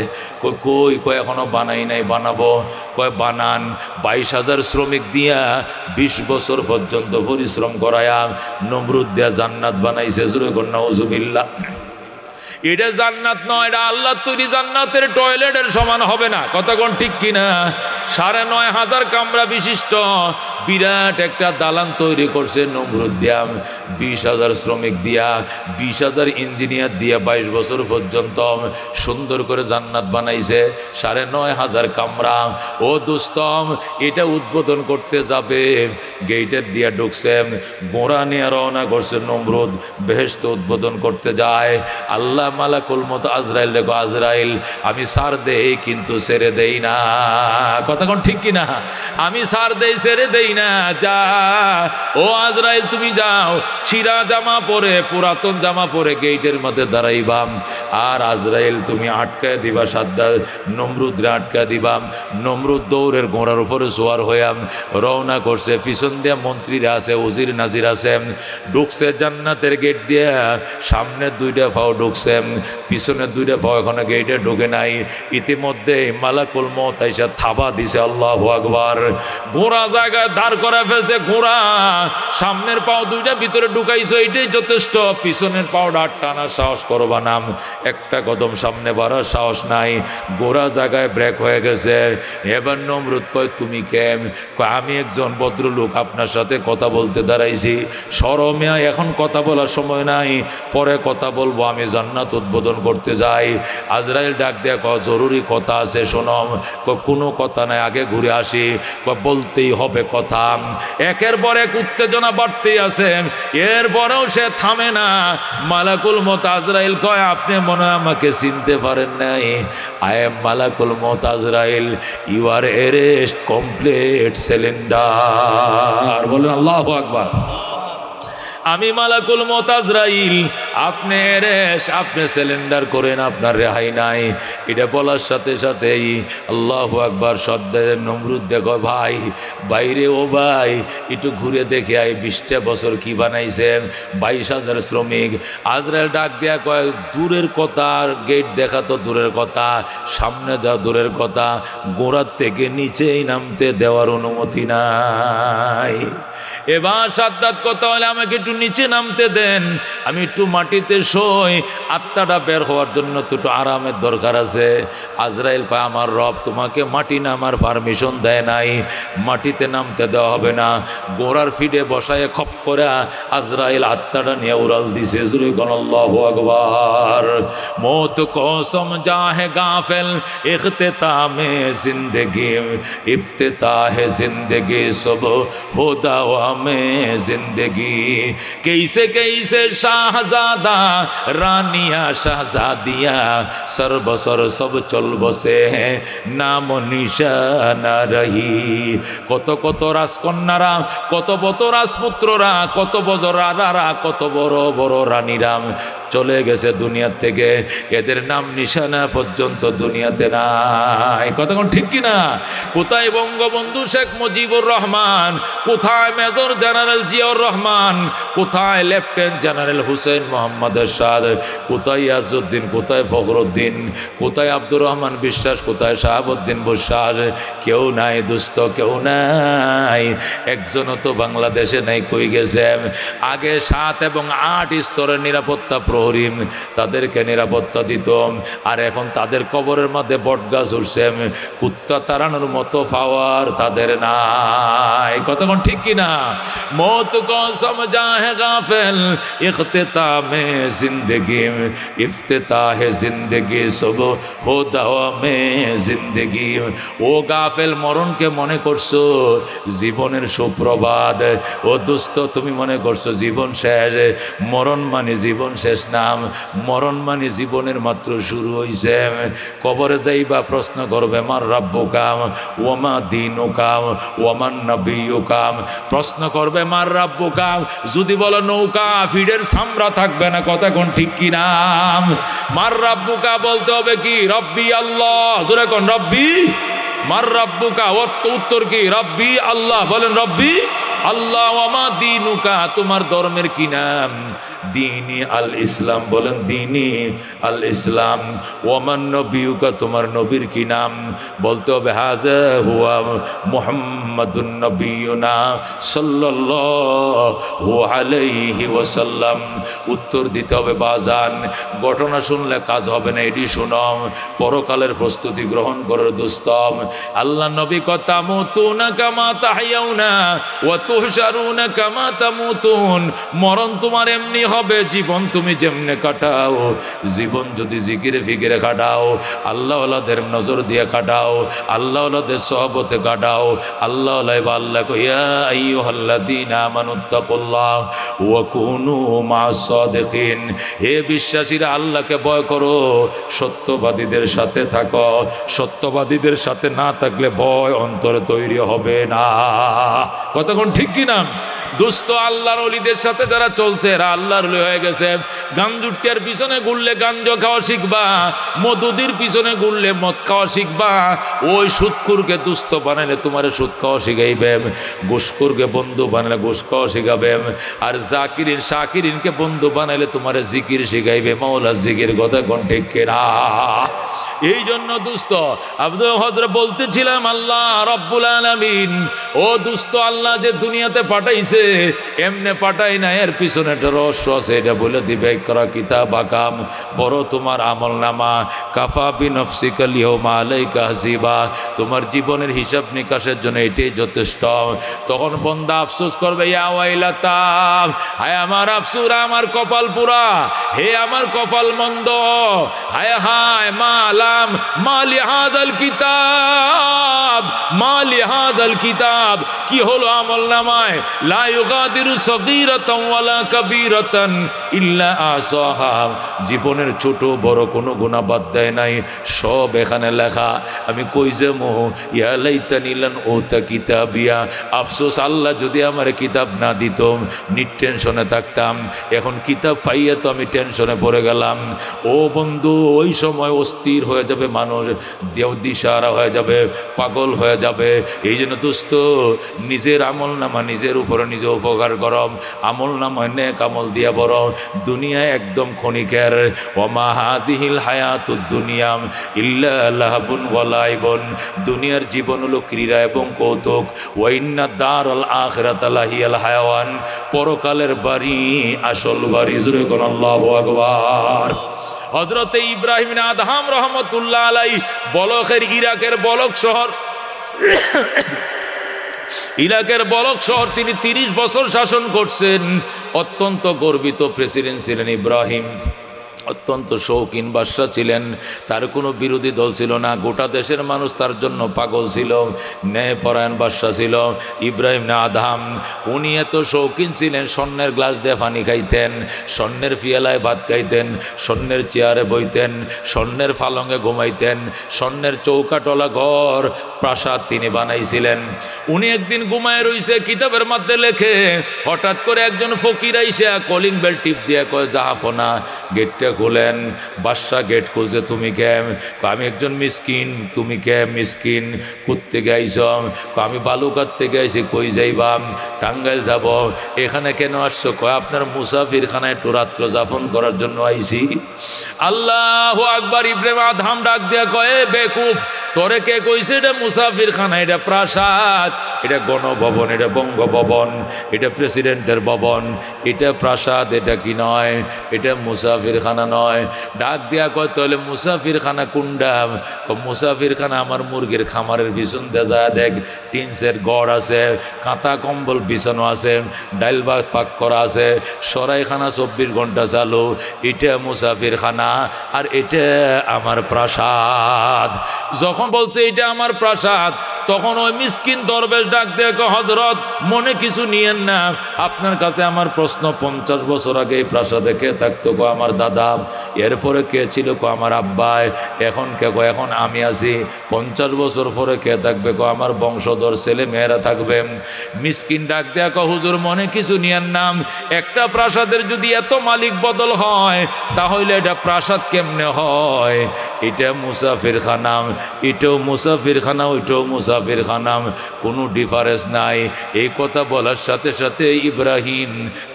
Speaker 1: কই কই এখনো বানাই নাই, বানাবো। কয় বানান। 22,000 শ্রমিক দিয়া 20 বছর পর্যন্ত পরিশ্রম করায়া নমরুদ দিয়া জান্নাত বানাইছে। জোরে কোন নাউজুবিল্লাহ। এটা জান্নাত নয়, এটা আল্লাহ তৈরি জান্নাতের টয়লেটের সমান হবে না। কথা কোন ঠিক কিনা? 9,500 কামরা বিশিষ্ট বিরাট একটা দালান তৈরি করছে নমরুদ দিয়া, 20,000 শ্রমিক দিয়া, 20,000 ইঞ্জিনিয়ার দিয়া 22 বছর পর্যন্ত সুন্দর করে জান্নাত বানাইছে। 9,500 কামরা। ও দোস্তম, এটা উদ্বোধন করতে যাবে, গেটের দিয়া ঢুকছে, গোড়া নিয়ে রওনা করছে নমরুদ, বেহেশত উদ্বোধন করতে যায়। আল্লাহ মালাকুল মউত আজরাইল দেখো, আজরাইল আমি সার দেই কিন্তু ছেড়ে দেই না। কথা কোন ঠিক কিনা? আমি সার দেই ছেড়ে দেই না। যা ও আজরাইল, তুমি যাও, ছিঁড়া জামা পরে, পুরাতন জামা পরে গেটের মধ্যে দাঁড়াইবাম। আর আজরাইল তুমি আটকায় দিবা, সাদ্দাত নমরুদরে আটকায় দিবা। নমরুদ দৌড়ের ঘোড়ার উপরে সোয়ার হইয়া রওনা করছে। পিছন দিয়ে মন্ত্রীরা আছে, উজির নাজির আছে। ঢুকছে জান্নাতের গেট দিয়ে, সামনে দুইটা পাও ঢুকছে, পিছনের দুইটা পাও এখনো গেটে ঢুকে নাই। ইতিমধ্যে মালাকুল মউত আইসা থাবা দিছে। আল্লাহু আকবার। ঘোড়া জায়গায় দাঁড় করে ফেলছে। ঘোড়া সামনের পাও দুইটা ভিতরে ঢুকাইছো, এইটাই যথেষ্ট। পিছনের পাওটা টানার সাহস করবা না, একটা কদম সামনে বাড়ার সাহস নাই। ঘোড়া জায়গায় ব্রেক হয়ে গেছে। এবার নমরুদ কয় তুমি কেম? কয় আমি একজন ভদ্রলোক আপনার সাথে কথা বলতে দাঁড়াইছি। শরমে এখন কথা বলার সময় নাই, পরে কথা বলবো, আমি জান্নাত উদ্বোধন করতে যাই। আজরাইল ডাক দেয়া কয় জরুরি কথা আছে শোনম। কয় কোনো কথা নাই, আগে ঘুরে আসি। কয় বলতেই হবে কথা। একের পর এক উত্তেজনা বাড়তেই আছে, এরপরেও সে থামে না। মালাকুল মউত আজরাইল কয় আপনি মনে হয় আমাকে চিনতে পারেন নাই। আই এম মালাকুল মউত আজরাইল, you are arrest complete cylinder. বলেন আল্লাহু আকবার। আমি মালাকুল মউত আজরাইল, আপনি এরেস্ট, আপনি সিলিন্ডার করেন, আপনার রেহাই নাই। এটা বলার সাথে সাথেই আল্লাহু আকবার শব্দে নমরুদ দেখো ভাই বাইরে, ও ভাই একটু ঘুরে দেখে আই 20টা বছর কি বানাইছেন, 22,000 শ্রমিক। আজরাইল ডাক দেয়া কয় দূরের কথা, গেট দেখা তো দূরের কথা, সামনে যা দূরের কথা, গোড়ার থেকে নিচেই নামতে দেওয়ার অনুমতি নাই। এবার সাদ্দাত কথা হলে আমাকে একটু নিচে নামতে দেন, আমি একটু মাটিতে শোই, আত্মাটা বের হওয়ার জন্য তো একটু আরামের দরকার আছে। আজরাইল কয় আমার রব তোমাকে মাটি নামার পারমিশন দেয় নাই, মাটিতে নামতে দেওয়া হবে না। গোড়ার ফিডে বসায় খপ করে আজরাইল আত্মাটা নিয়ে উড়াল দিছে। জুরে কোন আল্লাহু আকবার। মৌত কো সমঝা হে গাফিল, ইখতিতামে জিন্দেগি, ইফতিতাহে জিন্দেগি সব হোদা में जिंदगी। कैसे कैसे शाहजादा रानिया शाहजादिया सर बसर सब चल बसे हैं, नाम निशाना रही। কত কত রাজকন্যারা, কত কত রাজপুত্ররা, কত বড় রাজারা, কত বড় বড় রানীরাম চলে গেছে দুনিয়া থেকে, এদের নাম নিশানা পর্যন্ত দুনিয়াতে নাই। কতক্ষণ ঠিক কিনা? কোথায় বঙ্গবন্ধু শেখ মুজিবুর রহমান, কোথায় মেজর জেনারেল জিয়াউর রহমান, কোথায় লেফটেন্যান্ট জেনারেল হুসেন মোহাম্মদ এরশাদ, কোথায় ইয়াজউদ্দিন, কোথায় ফখরুদ্দিন, কোথায় আব্দুর রহমান বিশ্বাস, কোথায় শাহাবুদ্দিন বিশ্বাস? কেউ নাই দুস্থ, কেউ নাই। একজনও তো বাংলাদেশে নাই, কই গেছে? আগে 7 এবং 8 স্তরের নিরাপত্তা প্রহরী তাদেরকে নিরাপত্তা দিত, আর এখন তাদের কবরের মধ্যে বটগাছ উঠছে, কুত্তা তাড়ানোর মতো পাওয়ার তাদের নাই। কতক্ষণ ঠিক কিনা? মৌত কো সমঝা হে গাফিল, ইখতিতামে জিন্দেগি, ইফতিতাহে জিন্দেগি সব হোদা মে জিন্দেগি। ও গাফিল, মরণকে মনে করছো জীবনের সুপ্রভাত। ও দুস্থ, তুমি মনে করছো জীবন শেষ। মরণ মানে জীবন শেষ নাম, মরণ মানে জীবনের মাত্র শুরু হইছে। কবরে যাইবা প্রশ্ন করবে মার রাব্বুকাম ওয়ামা দীনুকাম ওয়ামান নবিয়ুকাম। প্রশ্ন করবে মার রাব্বুকাম, যদি বলো নৌকা ফিডের সামরা থাকবে না। কথা কোন ঠিক কি নাম? মার রাব্বুকা বলতে হবে কি? রব্বি আল্লাহ। জোরে কোন রব্বি। মার রাব্বুকা, উত্তর কি? রব্বি আল্লাহ। বলেন রব্বি আল্লাহ। ওয়ামা দীনুকা, তোমার ধর্মের কি নাম? দীনি আল ইসলাম। বলেন দীনি আল ইসলাম। ওয়ামান নবিয়ুকা, তোমার নবীর কি নাম? বলতে হবে হাযা হুয়া মুহাম্মাদুন নবিয়ুনা সাল্লাল্লাহু আলাইহি ওয়াসাল্লাম। উত্তর দিতে হবে বাজান। ঘটনা শুনলে কাজ হবে না, এটি শুনম, পরকালের প্রস্তুতি গ্রহণ করার দুস্তম। আল্লাহ নবী কথা মুতুনা কামা তাহইয়াউনা ওয়া তুহশারুনা কামা তামুতুন। মরণ তোমার এমনি হবে, জীবন তুমি যেমনে কাটাও। জীবন যদি জিকিরে ফিকিরে কাটাও, আল্লাহ ওয়ালাদের নজর দিয়ে কাটাও, আল্লাহ ওয়ালাদের সহবতে কাটাও, আল্লাহ ওয়ালাই বা আল্লাহ কো ইয়া আইয়ুহাল্লাযীনা আমানুত্তাকুল্লাহ ওয়া কুনু মা'আস সাদিকিন। হে বিশ্বাসীরা, আল্লাহকে ভয় করো, সত্যবাদীদের সাথে থাকো। সত্যবাদীদের সাথে না থাকলে ভয় অন্তরে তৈরি হবে না। কতক্ষণ ঠিক কিনা? দোস্ত, আল্লাহর ওলিদের সাথে যারা চলছে এরা আল্লাহর ওলি হয়ে গেছে। গাঞ্জুটিয়ার পিছনে ঘুরলে গাঞ্জ খাওয়া শিখবা, মধুদির পিছনে ঘুরলে মদ খাওয়া শিখবা। ওই সুদখুরকে দুস্থ বানাইলে তোমার সুদ খাওয়া শিখাইবে, ঘুষখোরকে বন্ধু বানাইলে ঘুষ খাওয়া শিখাবে, আর জাকিরিন শাকিরিনকে বন্ধু বানাইলে তোমার জিকির শিখাইবে। মাওলা জিকির কথা কোন ঠিক কিনা? এই জন্য দুস্থ আব্দুল হযরত বলতেছিলাম, আল্লাহ রব্বুল আলামিন, ও দুস্থ, আল্লাহ যে দুনিয়াতে পাঠাইছে এমনে পাঠাই না, এর পিছনে একটা রহস্য আছে, এটা বলে দিবে। ইকরা কিতাবাকাম, পড়ো তোমার আমল নামা, কাফা বিনফসিকা লিয়াউমা আলাইকা হাসিবা, তোমার জীবনের হিসাব নিকাশের জন্য এটাই যথেষ্ট। তখন বান্দা আফসোস করবে, ইয়া ওয়াইলাতা, হায় আমার আফসোস, আমার কপাল পুরা, হে আমার কপাল মন্দ, হায় হায় মালাম মালি হাযাল কিতাব, মালি হাযাল কিতাব, কি হলো আমল নামায়? লা ইউগাদিরু সগীরাতান ওয়ালা কাবীরাতান ইল্লা আসাহা, জীবনের ছোট বড় কোনো গুনাহ বাদ দেয় নাই, সব এখানে লেখা। আমি কই যামু? ইয়া লাইতানি লান উতা কিতাবিয়া, আফসোস আল্লাহ যদি আমার কিতাব না দিত, নিটেনশনে থাকতাম। এখন কিতাব পাইয়া তো আমি টেনশনে পড়ে গেলাম। ও বন্ধু, ওই সময় অস্থির হয়ে যাবে মানুষ, দেও দিশারা হয়ে যাবে, পাগল হয়ে যাবে। এই জন্য দোস্ত, নিজের আমল নামা নিজের উপরে নিজে উপকার করম, আমল নামায় নেক আমল দিয়া বড়। দুনিয়া একদম ক্ষণিকের। ওমা হাদিহিল হায়াতুদ দুনিয়া ইল্লা লাহবুন ওয়া লাইবুন, দুনিয়ার জীবন হলো ক্রীড়া এবং কৌতুক। ওয়া ইন্না দারাল আখিরাতা লাহিয়াল হায়াওয়ান, পরকালের বাড়ি আসল বাড়ি। জোরে কোন আল্লাহু আকবার। হযরতে ইব্রাহিম বিন আদহাম রহমতুল্লাহ আলাইহি, বলখের ইরাকের বলখ শহর, ইরাকের বলখ শহর তিনি 30 বছর শাসন করছেন। অত্যন্ত গর্বিত প্রেসিডেন্ট ছিলেন ইব্রাহিম, অত্যন্ত শৌখিন বাদশা ছিলেন, তার কোনো বিরোধী দল ছিল না, গোটা দেশের মানুষ তার জন্য পাগল ছিল, ন্যায়পরায়ণ বাদশা ছিল ইব্রাহিম বিন আদহাম। উনি এত শৌখিন ছিলেন, স্বর্ণের গ্লাস দিয়ে পানি খাইতেন, স্বর্ণের পিয়ালায় ভাত খাইতেন, স্বর্ণের চেয়ারে বইতেন, স্বর্ণের পালঙ্গে ঘুমাইতেন, স্বর্ণের চৌকাটলা ঘর প্রাসাদ তিনি বানাইছিলেন। উনি একদিন ঘুমায় রইছে, কিতাবের মধ্যে লেখে, হঠাৎ করে একজন ফকির আইসা কলিং বেল টিপ দিয়ে কয়, জাহাপনা গেটটা খোলেন। বাদশা গেট খুলছে। তুমি কে? আমি একজন মিসকিন। তুমি কে? মিসকিন। কোত্থেকে আইছ? আমি বালুকার থেকে আইছি। কই যাইবা? টাঙ্গাইল যাব। এখানে কেন আসছো? কয় আপনার মুসাফির খানায় একটু রাত্র যাপন করার জন্য আইছি। আল্লাহু আকবার। ইব্রাহিম আদহাম ডাক দিয়া কয়, বেকুফ, তোরে কে কইছে এটা মুসাফির খানা? এটা প্রাসাদ, এটা গণভবন, এটা বঙ্গভবন, এটা প্রেসিডেন্টের ভবন, এটা প্রাসাদ, এটা কি নয়, এটা মুসাফির খানা নয়। ডাক দিয়া কয়, তাহলে মুসাফির খানা কোনটা? মুসাফির খানা আমার মুরগির খামারের পিছন দিয়ে যায় দেখ, টিনসের গড় আছে, কাঁথা কম্বল বিছানো আছে, ডাইল ভাত পাক করা আছে, সরাইখানা 24 ঘন্টা চালু, এটা মুসাফির খানা, আর এটা আমার প্রাসাদ। যখন বলছে এটা আমার প্রাসাদ, তখন ওই মিসকিন দরবেশ ডাক দিয়ে কয়, হযরত মনে কিছু নিয়েন না, আপনার কাছে আমার প্রশ্ন, 50 বছর আগে এই প্রাসাদে কে থাকতো? কো আমার দাদা। এরপরে কে ছিল? কো আমার আব্বাই। এখন কে? কো এখন আমি আছি। 50 বছর পরে কে থাকবে? কো আমার বংশধর ছেলে মেয়েরা থাকবে। মিসকিন ডাক দেয়া কয়, হুজুর মনে কিছু নিয়েন না, একটা প্রাসাদের যদি এত মালিক বদল হয় তাহলে এটা প্রাসাদ কেমনে হয়? এটা মুসাফির খানাম, এটাও মুসাফির খানা, ওইটাও মুসাফির খানাম, কোনো ডিফারেন্স নাই। এই কথা বলার সাথে সাথে ইব্রাহিম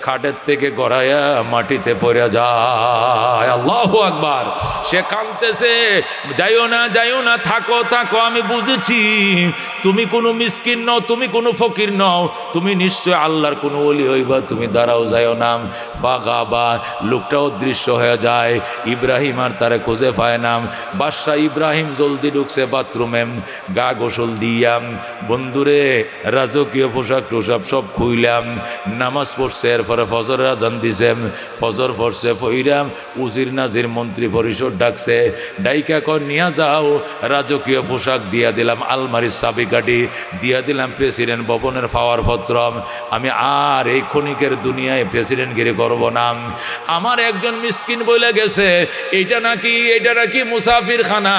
Speaker 1: খাটের থেকে গড়াইয়া মাটিতে পড়ে যায়। আল্লাহু আকবার। সে কাঁদতেছে, যাইও না, যাইও না, থাকো থাকো, আমি বুঝেছি তুমি কোনো মিসকিন নও, তুমি কোনো ফকির নও, তুমি নিশ্চয় আল্লাহর কোনো ওলি হইবা, তুমি দাঁড়াও, যাইও না। বাগাবা, লোকটা অদৃশ্য হয়ে যায়। ইব্রাহিম আর তারে খুঁজে পায় না। বাদশা ইব্রাহিম জলদি ঢুকছে বাথরুমে, গা গোসল দিয়াম, বন্ধুরে রাজকীয় পোশাক টোশাক সব খুইলাম, নামাজ পড়ছে, এরপরে ফজরের আজান দিছে, ফজর পড়ছে, ফইরাম, উজির নাজির মন্ত্রী পরিষদ ডাকছে, ডাইকা কয় নিয়া যাও, রাজকীয় পোশাক দিয়া দিলাম, আলমারির চাবিকাঠি দিয়া দিলাম, প্রেসিডেন্ট ভবনের পাওয়ার পত্র। আমি আর এই ক্ষণিকের দুনিয়ায় প্রেসিডেন্টগিরি করব না। আমার একজন মিসকিন বলে গেছে এটা নাকি মুসাফির খানা।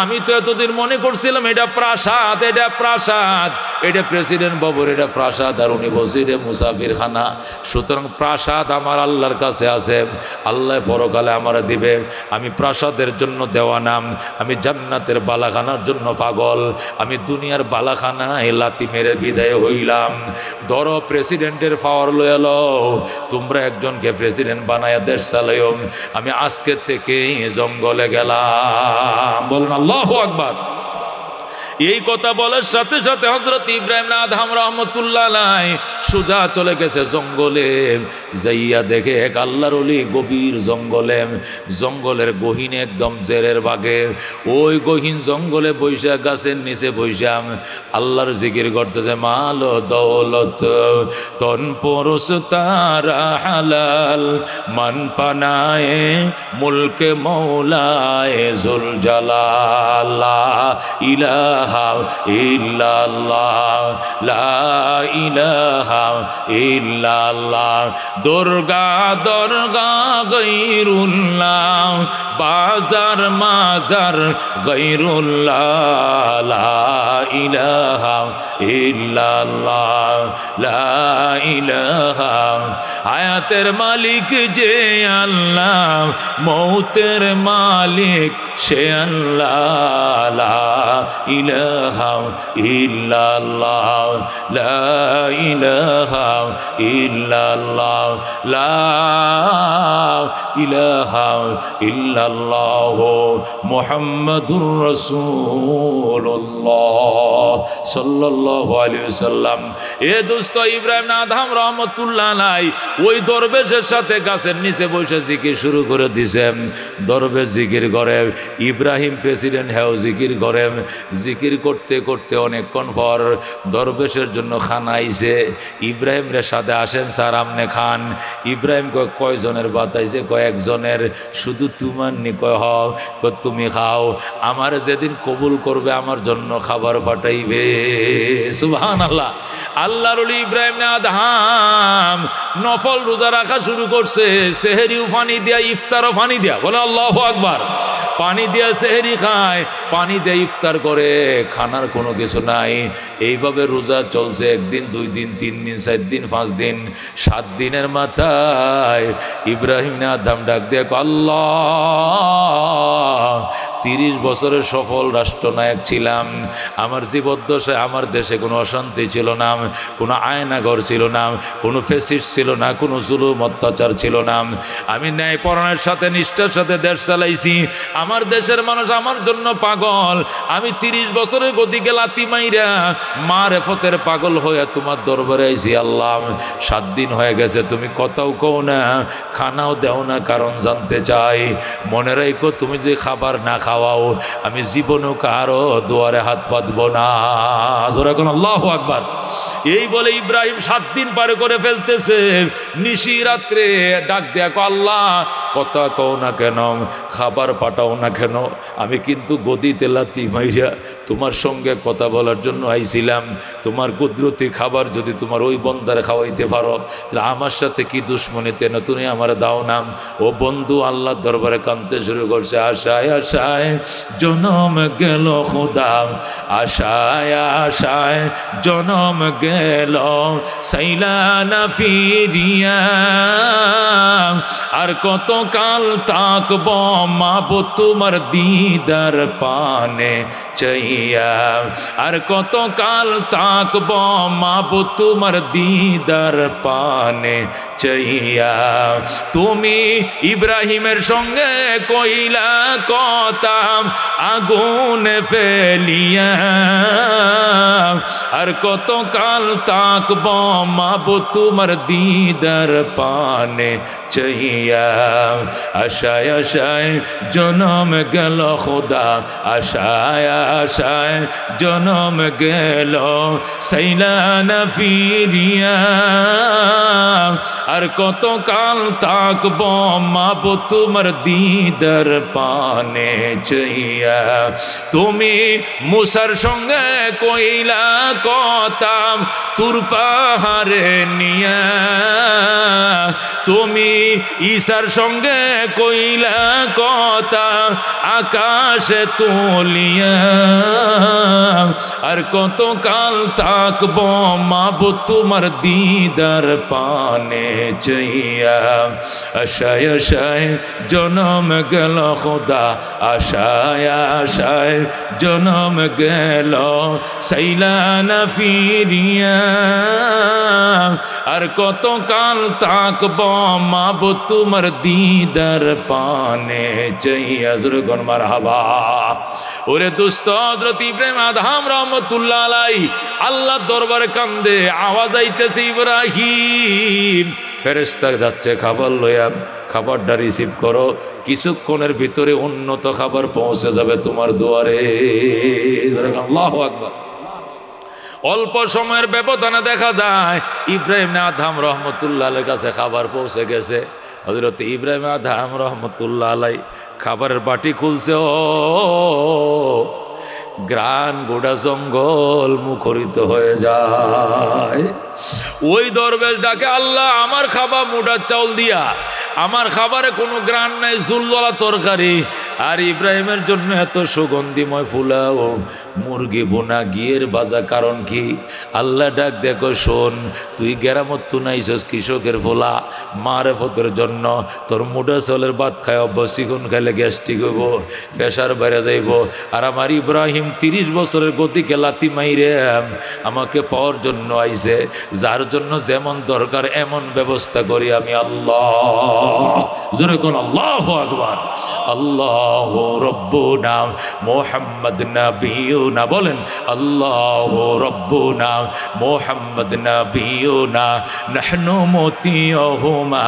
Speaker 1: আমি তো এতদিন মনে করছিলাম এটা প্রাসাদ, এটা প্রাসাদ, এটা প্রেসিডেন্ট ভবন, এটা প্রাসাদ, আর উনি বলছে এটা মুসাফির খানা। সুতরাং প্রাসাদ আমার আল্লাহর কাছে আছে, আল্লাহ পরকালে আমার দিবে। আমি প্রাসাদের জন্য দেওয়ানাম, আমি জান্নাতের বালাখানার জন্য পাগল। আমি দুনিয়ার বালাখানায় লাথি মেরে বিদায় হইলাম। ধরো প্রেসিডেন্টের পাওয়ার লয়ে লও, তোমরা একজনকে প্রেসিডেন্ট বানায়া দেশ চালাইও। আমি আজকের থেকে জঙ্গলে গেলাম। বলুন আল্লাহু আকবার। এই কথা বলার সাথে সাথে হযরত ইব্রাহিম আদহাম রহমতুল্লাহ আলাইহি সোজা চলে গেছে জঙ্গলে। যাইয়া দেখে এক আল্লাহর ওলি গভীর জঙ্গলে, জঙ্গলের গহীনে একদম জেরের বাগে, ওই গহীন জঙ্গলে বৈশা গাছের নিচে বৈশা আল্লাহর জিকির করতেছে। মাল দৌলত তন পরশ তারা হালাল, মান ফানায়ে মুলকে মৌলায়ে জুল জালাল, ইলাহা ইল্লাল্লাহ লা ইলাহা ইল্লাল্লাহ। দুর্গা দুর্গা গায়রুল্লাহ, বাজার মাজার গায়রুল্লাহ, লা ইলাহা ইল্লাল্লাহ লা ইলাহা। হায়াতের মালিক যে আল্লাহ, মৌতের মালিক সে আল্লাহ, লা ইলাহা ইল্লাল্লাহ লা ইলাহা ইল্লাল্লাহ লা ইলাহা ইল্লাল্লাহ মুহাম্মাদুর রাসূলুল্লাহ সাল্লাল্লাহু আলাইহি ওয়াসাল্লাম। এ দোস্ত ইব্রাহিম আদহাম রহমতুল্লাহ আলাইহি ওই দরবেশের সাথে গাছের নিচে বসে জিকির শুরু করে দিয়েছেন। দরবেশ জিকির করে, ইব্রাহিম প্রেসিডেন্ট হ্যাঁ জিকির করে। জিকির করতে করতে অনেকক্ষণ পর দরবেশের জন্য খানা আইছে। ইব্রাহিম রে সাথে আসেন স্যার আমনে খান। ইব্রাহিম কয়জনের বাতাইছে? কয়েকজনের। শুধু তোমার নি? কয় হ। তুমি খাও, আমার যেদিন কবুল করবে আমার জন্য খাবার পাঠাইবে। সুবহানাল্লাহ। আল্লাহর ওলি ইব্রাহিম আদহাম নফল রোজা রাখা শুরু করছে, সেহরিও পানি দিয়া, ইফতারও পানি দিয়া। বলে আল্লাহু আকবার। পানি দিয়া সেহরি খায়, পানি দিয়ে ইফতার করে, খানার কোনো কিছু নাই। এইভাবে রোজা চলছে 1 দিন 2 দিন 3 দিন 4 দিন 5 দিন 7 দিনের মাথায় ইব্রাহিম আদহাম ডাক দিয়ে আল্লাহ, 30 বছরের সফল রাষ্ট্রনায়ক ছিলাম। আমার জীবদ্দশায় আমার দেশে কোনো অশান্তি ছিল না, কোনো আয়নাঘর ছিল না, কোনো ফেসিস্ট ছিল না, কোনো জুলুম অত্যাচার ছিল না। আমি ন্যায়পরায়ণের সাথে নিষ্ঠার সাথে দেশ চালাইছি। আমার দেশের মানুষ আমার জন্য পাগল। আমি 30 বছরের গতিকে লাথি মাইরা মারেফতের পাগল হয়ে তোমার দরবারে আইছি। আল্লাহ, 7 দিন হয়ে গেছে, তুমি কথাও কও না, খানাও দেও না, কারণ জানতে চাই। মনে রাখো, তুমি যদি খাবার না খাওয়াও আমি জীবনও কারো দুয়ারে হাত পাতবো না। এখন আল্লাহু আকবার। এই বলে ইব্রাহিম 7 দিন পারে করে ফেলতেছে। নিশি রাত্রে ডাক দেখো, আল্লাহ কথা কও না কেন, খাবার পাঠাও না কেন? আমি কিন্তু গদিতে লাথি মাইরা তোমার সঙ্গে কথা বলার জন্য আইছিলাম। তোমার কুদরতি খাবার যদি তোমার ওই বন্দারে খাওয়াইতে পারো, তাহলে আমার সাথে কি দুশ্মনীতে না তুমি আমার দাও নাম। ও বন্ধু আল্লাহর দরবারে কাঁদতে শুরু করছে। আশায় আশায় জনম গেল খোদা, আশায় আশায় জনম গেল, সাইলা না ফিরিয়া। আর কত কাল তাকব মাবো তোমার দিদার পানে চাইয়া। আর কত কাল তাকব মাবো তোমার দিদার পানে চাইয়া। তুমি ইব্রাহিমের সঙ্গে কইলা কথা আগুনে ফেলিয়া। আর কত কাল তাকব মাবো তোমার দিদার পানে চাইয়া। আশায় আশায় জনম গেল খোদা, আশায় আশায় জনম গেল, সাইলা না ফিরিয়া। আর কত কাল তাকব মাবো তোমার দিদার পানে চাইয়া। তুমি মুসার সঙ্গে কইলা কথা গেলাম তুর পাহাড়ে নিয়া, তুমি ঈশার সঙ্গে কইলা কথা আকাশে তুলিয়া, আর কত কাল থাকব মাবুদ তোমার দিদার পানে চাইয়া। আশায় আশায় জনম গেল খোদা, আশায় আশায় জনম গেল সাইলা না ফিরিয়া, আর কত কাল থাকব মাবুদ তোমার দিদার পানে চাইয়া। জোরে মারহাবা। ওরে দুস্থ হযরত ইব্রাহিম আদম রহমতুল্লাহ আলাইহি আল্লাহ দরবারে কান্দে, আওয়াজ আইতেছে ইব্রাহিম, ফেরেশতা যাচ্ছে খাবার লইয়া, খাবারটা রিসিভ করো, কিছুক্ষণের ভিতরে উন্নত খাবার পৌঁছে যাবে তোমার দুয়ারে। আল্লাহু আকবার। অল্প সময়ের ব্যবধানে দেখা যায় ইব্রাহিম আদম রহমতুল্লাহ আলাইহির কাছে খাবার পৌঁছে গেছে। হযরত ইব্রাহিম আদম রহমতুল্লাহ আলাইহি খাবারের বাটি খুলছে, ও গ্রান গোটা জঙ্গল মুখরিত হয়ে যায়। ওই দরবেশ ডাকে, আল্লাহ আমার খাবার মোটা চাউল দিয়া, আমার খাবারে কোনো গ্রান নাই, ঝুলওয়ালা তরকারি, আর ইব্রাহিমের জন্য এত সুগন্ধিময় ফুলাও, মুরগি বোনা গিয়ের বাজা, কারণ কি? আল্লাহ ডাক দেখো, শোন, তুই গেরামত তুনাইছস কৃষকের ফোলা, মারে ফতের জন্য তোর মোটা চাউলের ভাত খায় অভ্যাস, চিকন খাইলে গ্যাস্ট্রিক হইব, প্রেশার বেড়ে যাইব, আর আমার ইব্রাহিম 30 বছরের গতিকে লাথি মাইরে আমাকে পাওয়ার জন্য আইছে, যার জন্য যেমন দরকার এমন ব্যবস্থা করি আমি আল্লাহ। জোরে কোন আল্লাহু আকবার। আল্লাহু রব্বুনা মুহাম্মদ নবিয়ুনা, বলেন আল্লাহু রব্বুনা মুহাম্মদ নবিয়ুনা, নাহনু মুতিয়ুহুমা,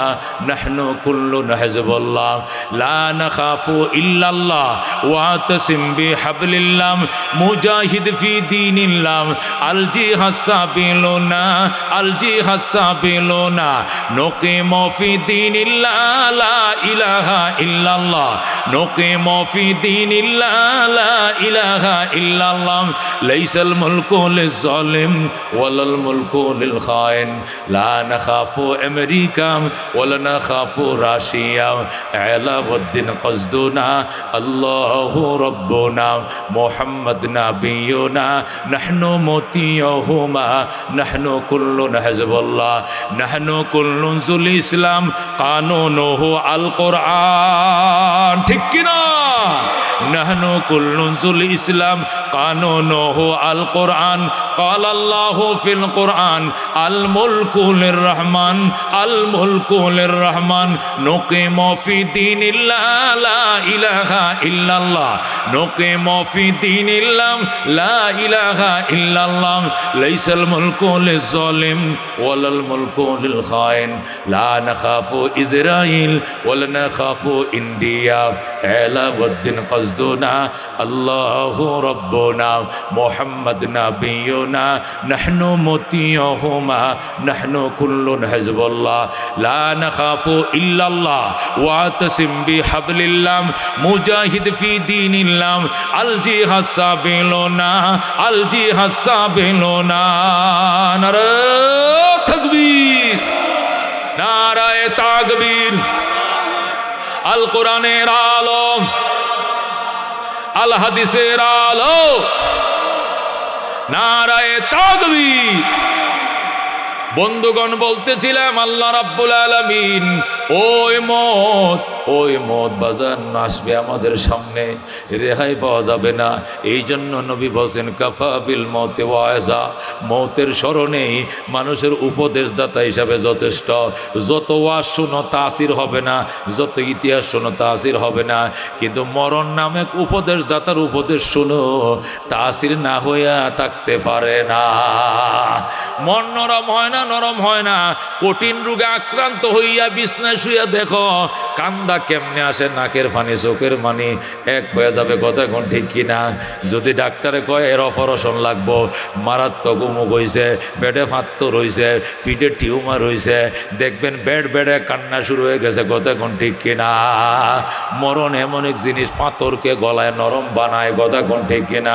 Speaker 1: নাহনু কুল্লুন হিজবুল্লাহ, লা নাখাফু ইল্লাল্লাহ ওয়া তাসিম বিহাবলিল্লাহ, মুজাহিদ ফি দীনিল্লাহ, আল জিহাদ সাবিলুনা, আল জিহাদ সাবিলুনা, নুকিমু ফি দীনিল্লাহ, লা ইলাহা ইল্লাল্লাহ, নুকিমু ফি দীনিল্লাহ, লা ইলাহা ইল্লাল্লাহ, লাইসাল মুলকু লিজ-জালিম ওয়ালাল মুলকু লিল খাইন, লা নাখাফু আমেরিকা ওয়ালা নাখাফু রাশিয়া, আলাউদ্দিন কসদুনা, আল্লাহু রব্বুনা মুহাম্মদ নবিয়ুনা, নাহনু মুতিয়ুহুমা, নাহনু কুল্লুন হিজবুল্লাহ, নাহনু কুল্লুন যুল ইসলাম, কানুনুহু আল কোরআন। ঠিক কিনা? নাহনু কুল্লুন যুল ইসলাম, কানুনুহু আল কোরআন, قال الله في القرآن الملك للرحمن، الملك للرحمن، نقيم في دين الله، لا إله إلا الله، نقيم في دين الله، لا إله إلا الله، ليس الملك للظالم ولا الملك للخائن، لا نخاف إسرائيل ولا نخاف إنديا، علاء-الدين قصدنا، الله ربنا محمد نبينا، نحن مطيعهما، نحن كل حزب الله، لا نخاف إلا الله، واعتصم بحبل الله، مجاهد في دين الله، الجهاد سبيلنا، الجهاد سبيلنا، নারে তাকবীর, নারায়ে তাকবীর। আল কোরআনের আলো, আল হাদিসের আলো, নারায়ে তাকবীর। বন্ধুগণ, বলতেছিলাম আল্লাহ রাব্বুল আলামিন ওই মত বাজান আসবে আমাদের সামনে, রেহাই পাওয়া যাবে না। এই জন্য নবী বলছেন কাফা বিল মতে ওয়াজা, মতের স্মরণেই মানুষের উপদেশদাতা হিসাবে যথেষ্ট। যত ওয়াজ শুনো তাসির হবে না, যত ইতিহাস শুনো তাসির হবে না, কিন্তু মরণ নামে উপদেশদাতার উপদেশ শুনো তাসির না হইয়া থাকতে পারে না। মন নরম হয় না, নরম হয় না। কঠিন রোগে আক্রান্ত হইয়া বিছনায় শুইয়া দেখো কান্দা পাওয়াটা কেমনে আসে, নাকের পানি চোখের পানি এক হয়ে যাবে, কথা কোন ঠিক কিনা? যদি ডাক্তারে কয় এর অপারেশন লাগবো, মারাত্মক অমুক হয়েছে, পেটে ফাত্তর হয়েছে, ফিটে টিউমার হয়েছে, দেখবেন বেড বেডে কান্না শুরু হয়ে গেছে, কথা কোন ঠিক কিনা? মরণ এমন এক জিনিস, পাথরকে গলায় নরম বানায়, কথা কোন ঠিক কিনা?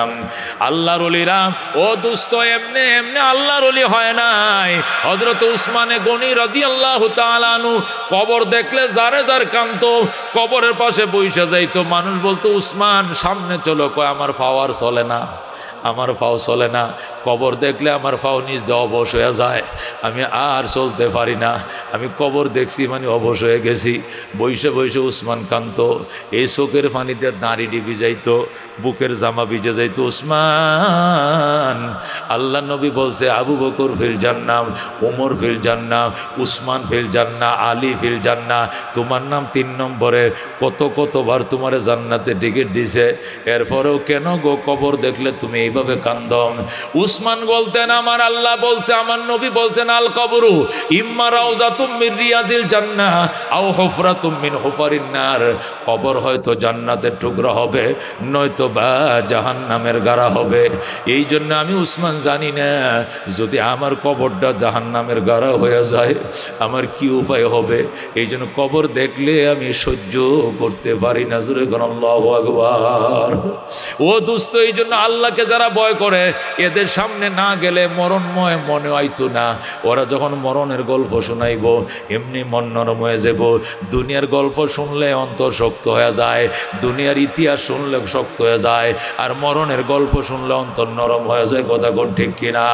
Speaker 1: আল্লাহর ওলিরা ও দুস্থ এমনি এমনি আল্লাহর ওলি হয় নাই। হযরত উসমানে গনি রাদিয়াল্লাহু তাআলা আনহু কবর দেখলে যারে যার কাঁদতো, কবরের পাশে বইসা যাইতো। মানুষ বলতো উসমান সামনে চলো, কয় আমার পাওয়ার চলে না, আমার পাও চলে না। কবর দেখলে আমার পাও নিজ দিয়ে অবশ হয়ে যায়, আমি আর চলতে পারি না। আমি কবর দেখছি মানে অবশ হয়ে গেছি। বইসে বইসে উসমান কান্ত, এই চোখের পানিতে দাঁড়ি ভিজাইতো, বুকের জামা ভিজে যাইতো। উসমান, আল্লাহ নবী বলছে আবু বকর ফিল জান্নাহ, ওমর ফিল জান্নাহ, উসমান ফিল জান্নাহ, আলী ফিল জান্নাহ। তোমার নাম 3 নম্বরে, কতবার তোমারে জান্নাতে টিকিট দিছে, এরপরেও কেন গো কবর দেখলে তুমি এইভাবে কান্দ? উসমান বলতেন আমার আল্লাহ বলছে, আমার নবী বলছেন, আল কবরু ইম্মা রাউজাতুম মির রিয়াজিল জান্নাহ আও হুফরাতুম মিন হুফারিন নার। কবর হয়তো জান্নাতের টুকরা হবে, নয়তো বা জাহান্নামের গাড়া হবে। এই জন্য আমি উসমান জানি না, যদি আমার কবরটা জাহান্নামের গাড়া হয়ে যায় আমার কি উপায় হবে। এই জন্য কবর দেখলে আমি সহ্য করতে পারি না। জোরে কোন আল্লাহু আকবার। ও দোস্ত, এই জন্য আল্লাহকে যারা ভয় করে এদের সামনে না গেলে মরণময় মনে হইতো না। ওরা যখন মরণের গল্প শোনাইব এমনি মন নরম হয়ে যাব। দুনিয়ার গল্প শুনলে অন্তর শক্ত হয়ে যায়, দুনিয়ার ইতিহাস শুনলে শক্ত হয়ে যায়, আর মরণের গল্প শুনলে অন্তর নরম হয়ে যায়, কথা কোন ঠিক কিনা?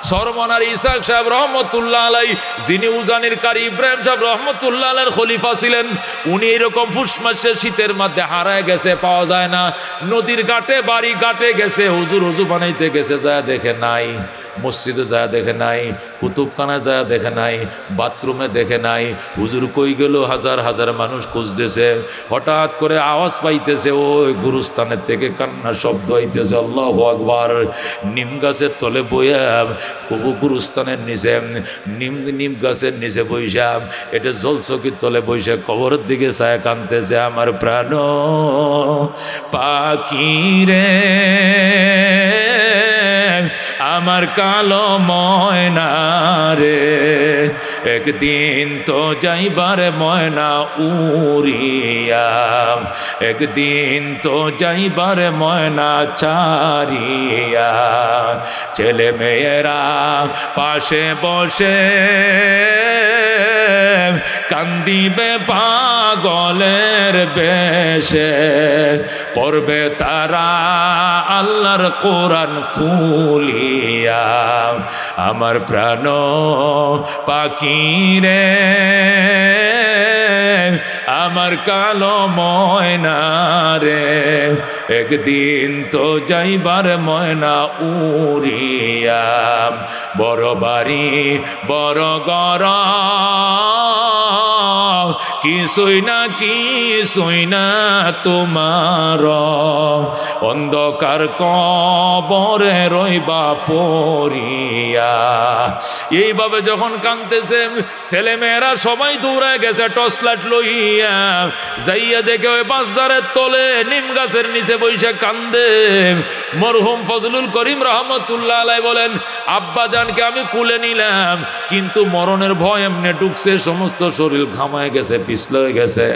Speaker 1: সরমনার ইসাক সাহেব রহমতুল্লাহ আলাই, যিনি উজানির কারি ইব্রাহিম সাহেব রহমতুল্লাহ আলাইহির খলিফা ছিলেন, উনি এরকম ফুসমাসের শীতের মধ্যে হারায় গেছে, পাওয়া যায় না। নদীর ঘাটে বাড়ি ঘাটে গেছে, হুজুর হুজু বানাইতে গেছে, যায় দেখে নাই। মসজিদে যায় দেখে নাই, কুতুবখানায় যায় দেখে নাই, বাথরুমে দেখে নাই। হুজুর কই গেল, হাজার হাজার মানুষ খুঁজতেছে। হঠাৎ করে আওয়াজ পাইতেছে, ওই গুরুস্থানের থেকে কান্নার শব্দ হইতেছে। আল্লাহু আকবার। নিম গাছের তলে বইয়া, কবু গুরুস্থানের নিচে নিম গাছের নিচে বইসা, এটা জলচকির তলে বইসা কবরের দিকে ছায়া কানতেছে, আমার প্রাণ পাখি রে, আমার কালো ময়না রে, একদিন তো যাইবার ময়না উড়িয়া, একদিন তো যাইবার ময়না ছাড়িয়া। ছেলে মেয়েরা পাশে বসে কান্দিবে পাগলের বেশে, পড়বে তারা আল্লাহর কোরআন খুলিয়া, আমার প্রাণ পাখি রে, আমার কালো ময়না রে, একদিন তো যাইবার ময়না উড়িয়া। বড় বাড়ি বড় গড়, কিছুই না তোমার, অন্ধকার কবরে রইবা পড়িয়া। এইভাবে যখন কাঁদতেছে, ছেলে মেয়েরা সবাই দৌড়ায় গেছে টর্চ লাইট লইয়া, যাইয়া দেখে ওই বাজারের তলে নিম গাছের নিচে বৈশা কান্দে। মরহুম ফজলুল করিম রহমতুল্লাহ আলাই বলেন, আব্বা জানকে আমি কুলে নিলাম, কিন্তু মরণের ভয় এমনি ঢুকছে, সমস্ত শরীর ঘামায় গেছে, পিছলে গেছে।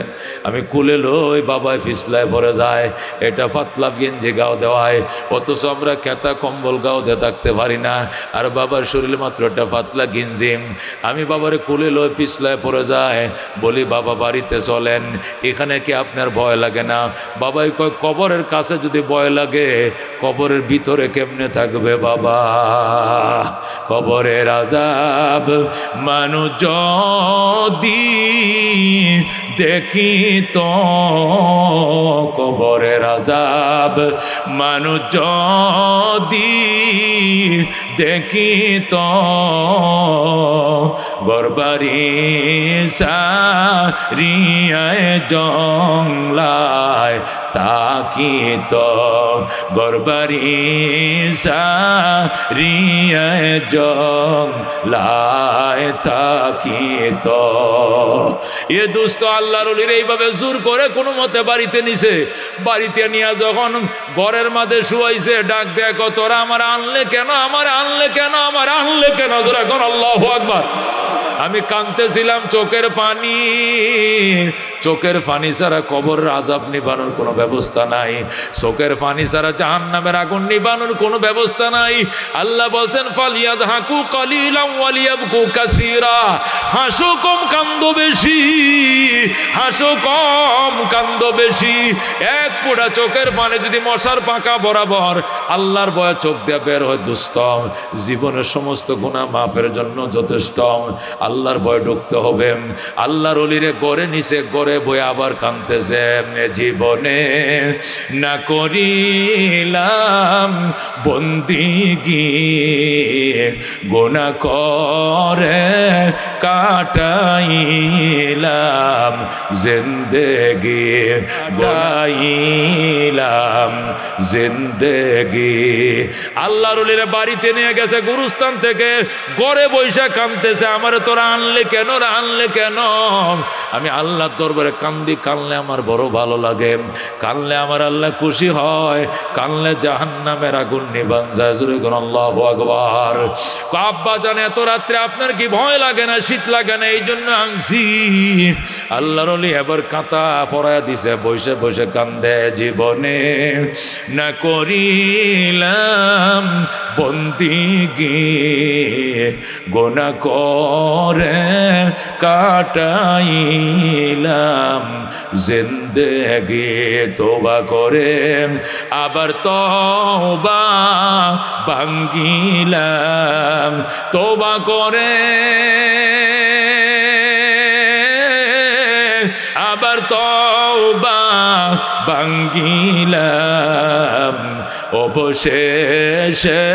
Speaker 1: আমি কুলে লই, বাবায় পিছলায় পড়ে যায়। এটা পাতলা গেঞ্জি গাও দেওয়ায়, অথচ আমরা কেতা কম্বল গাও দিয়ে থাকতে পারি না, আর বাবার শরীর মাত্র একটা পাতলা গেঞ্জি। আমি বাবারে কুলে লই, পিছলায় পড়ে যায়। বলি, বাবা বাড়িতে চলেন, এখানে কি আপনার ভয় লাগে না? বাবাই কয়, কবরের কাছে যদি ভয় লাগে, কবরের ভিতরে কেমনে থাকবে বাবা? কবরের আযাব মানুষ যদি দেখি তো, কবরের আযাব মানুষ যদি দেখিত গরবারি সারিয়ায় জংলায় তাকিত গরবারি সারিয়ায় জংলায় তাকিত। এ দোস্ত আল্লাহর ওলির এইভাবে জোর করে কোনো মতে বাড়িতে নিছে। বাড়িতে নিয়ে যখন ঘরের মাঝে শুয়াইছে, ডাক দেখ তোরা আমার আনলে কেন, আমার আনলে কেন, আমার আনলে কেন? তোরা এখন আল্লাহু আকবার। আমি কাঁদতেছিলাম চোখের পানি, চোখের পানি ছাড়া কবর আযাব নিবানোর কোনো ব্যবস্থা নাই, চোখের পানি ছাড়া জাহান্নামের আগুন নিবানোর কোনো ব্যবস্থা নাই। আল্লাহ বলছেন ফালিয়াদহাকু কালিলাম ওয়ালিয়াবকু কাসীরা, হাসো কম কান্দো বেশি, হাসো কম কান্দো বেশি। এক ফোঁটা চোখের পানি যদি মশার পাকা বরাবর আল্লাহর ভয়ে চোখ দিয়ে বের হয় দোস্ত, জীবনের সমস্ত গুনাহ মাফের জন্য যথেষ্ট। আল্লাহর ভয় ঢুকতে হবে। আল্লাহর ওলিরে গড়ে নিচে গড়ে বয়ে আবার কাঁদতেছে, জীবনে না করিলাম বন্দিগি, গুনাহ করে কাটাইলাম জিন্দেগি, গাইলাম জিন্দেগি। আল্লাহর ওলিরে বাড়িতে নিয়ে গেছে গুরুস্থান থেকে, গড়ে বৈশা কাঁদতেছে, আমার তোরা আনলে কেন, আনলে কেন? আমি আল্লাহর দরবারে কান্দি, কানলে আমার বড় ভালো লাগে, কানলে আমার আল্লাহ খুশি হয়, কানলে জাহান্নামের আগুন নিবান যায়। জোরে কোন আল্লাহু আকবার। আব্বা জানে এত রাত্রে আপনার কি ভয় লাগে না, শীত লাগে না? এই জন্য আনছি। আল্লাহর ওলি এবার কাঁথা পরায়া দিছে, বসে বসে কান্দে, জীবনে না করিলাম বন্দিগি, গুনাহ করে কাটাইলাম জিন্দেগি, তোবা করে আবার তওবা ভাঙ্গিলাম, তোবা করে আবার তওবা ভাঙ্গিলাম, অবশেষে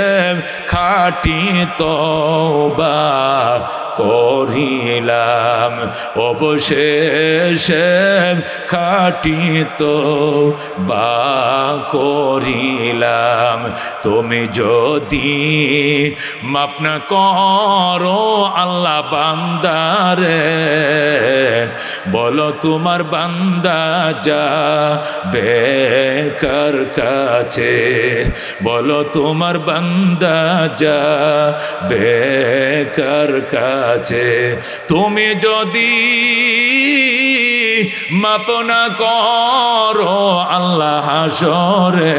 Speaker 1: খাঁটি তওবা করিলাম, অবশেষে খাঁটি তওবা করিলাম। তুমি যদি মাফ না করো আল্লাহ বান্দারে, বলো তোমার বান্দা যাবে কার কাছে, বলো তোমার বান্দা যাবে কার কাছে। তুমি যদি মাপ না করো আল্লাহ হাসরে,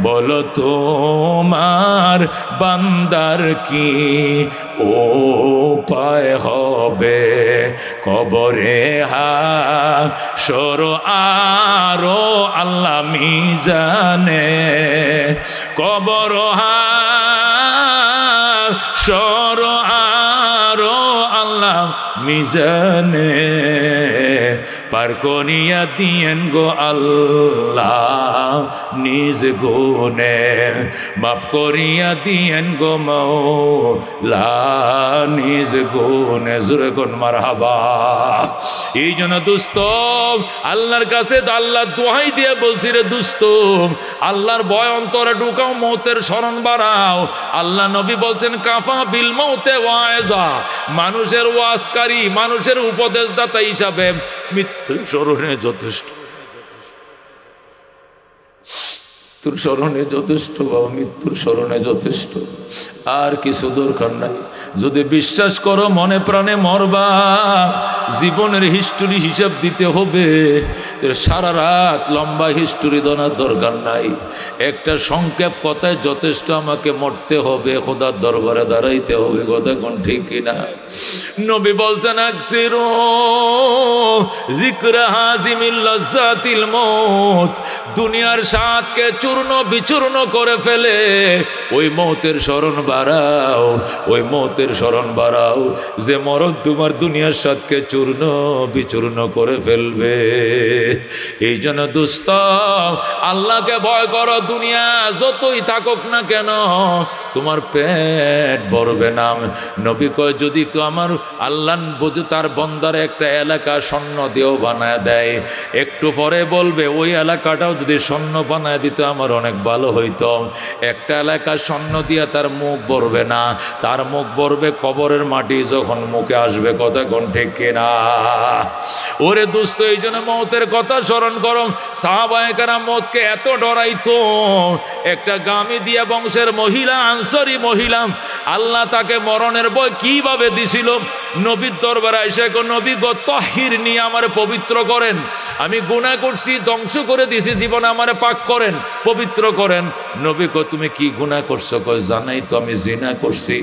Speaker 1: বলো তোমার বান্দার কি উপায় হবে? কবরে হাসর আরো আল্লাহ মিজানে, কবর হাসর আরো আল্লাহ মিজানে, পার করিয়া দিয়েন গো আল্লাহ নিজ গুণে, মাফ করিয়া দিয়েন গো মওলা নিজ গুণে। জোরে কোন মারহাবা। এই জন্য দোস্ত আল্লাহর কাছে আল্লাহ দোহাই দিয়ে বলছি, রে দোস্ত আল্লাহর ভয় অন্তরে ঢুকাও, মৌতের স্মরণ বাড়াও। আল্লাহ নবী বলছেন কাফা বিল মৌতে ওয়াইজা, মানুষের ওয়াজকারী, মানুষের উপদেশদাতা হিসাবে মৃত্যুর স্মরণে যথেষ্ট, মৃত্যুর স্মরণে যথেষ্ট বাবা, মৃত্যুর স্মরণে যথেষ্ট, আর কিছু দরকার নাই। যদি বিশ্বাস করো মনে প্রাণে মরবা, জীবনের হিস্টোরি হিসাব দিতে হবে, সারা রাত লম্বা হিস্টোরি দেওয়ার দরকার নাই। একটা সংক্ষেপ কথায় যথেষ্ট, আমাকে মরতে হবে, খোদার দরবারে দাঁড়াইতে হবে। কথা কোন ঠিক কিনা? নবী বলছেন আকসিরু যিকরা হাজিমিল লাজ্জাতিল মউত, দুনিয়ার স্বাদকে চূর্ণ বিচূর্ণ করে ফেলে ওই মৌতের স্মরণ বাড়াও, ওই মৌতের স্মরণ বাড়াও। যে মরণ তোমার দুনিয়ার স্বাদকে চূর্ণ বিচূর্ণ করে ফেলবে। এই জন্য দুস্ত আল্লাহকে ভয় করো। দুনিয়া যতই থাকুক না কেন তোমার পেট ভরবে না। নবী কয় যদি তো আমার আল্লাহ বুঝু তার বন্দার একটা এলাকা স্বর্ণ দিয়েও বানায় দেয়, একটু পরে বলবে ওই এলাকাটাও যদি স্বর্ণ বানায় দিত আমার অনেক ভালো হইতো। একটা এলাকা স্বর্ণ দিয়ে তার মুখ ভরবে না, তার মুখ ভরবে কবরের মাটি যখন মুখে আসবে। কথা কোন ঠিক কিনা? ওরে দোস্ত, এই জন্য মৌতের কথা স্মরণ করো। সাহাবায়ে কেরাম মৌতকে এত ডরাইতো। একটা গামিদিয়া বংশের মহিলা, আনসারী মহিলা, আল্লাহ তাকে মরণের ভয় কিভাবে দিছিল। নবীর দরবারে আইসা কো নবী গো তাহির নিয়ে আমারে পবিত্র করেন, আমি গুনাহ করছি, ধ্বংস করে দিয়েছি জীবনে, আমারে পাক করেন, পবিত্র করেন। নবী কো তুমি কি গুনাহ করছো? কয় জানাই তো আমি জিনা করছি।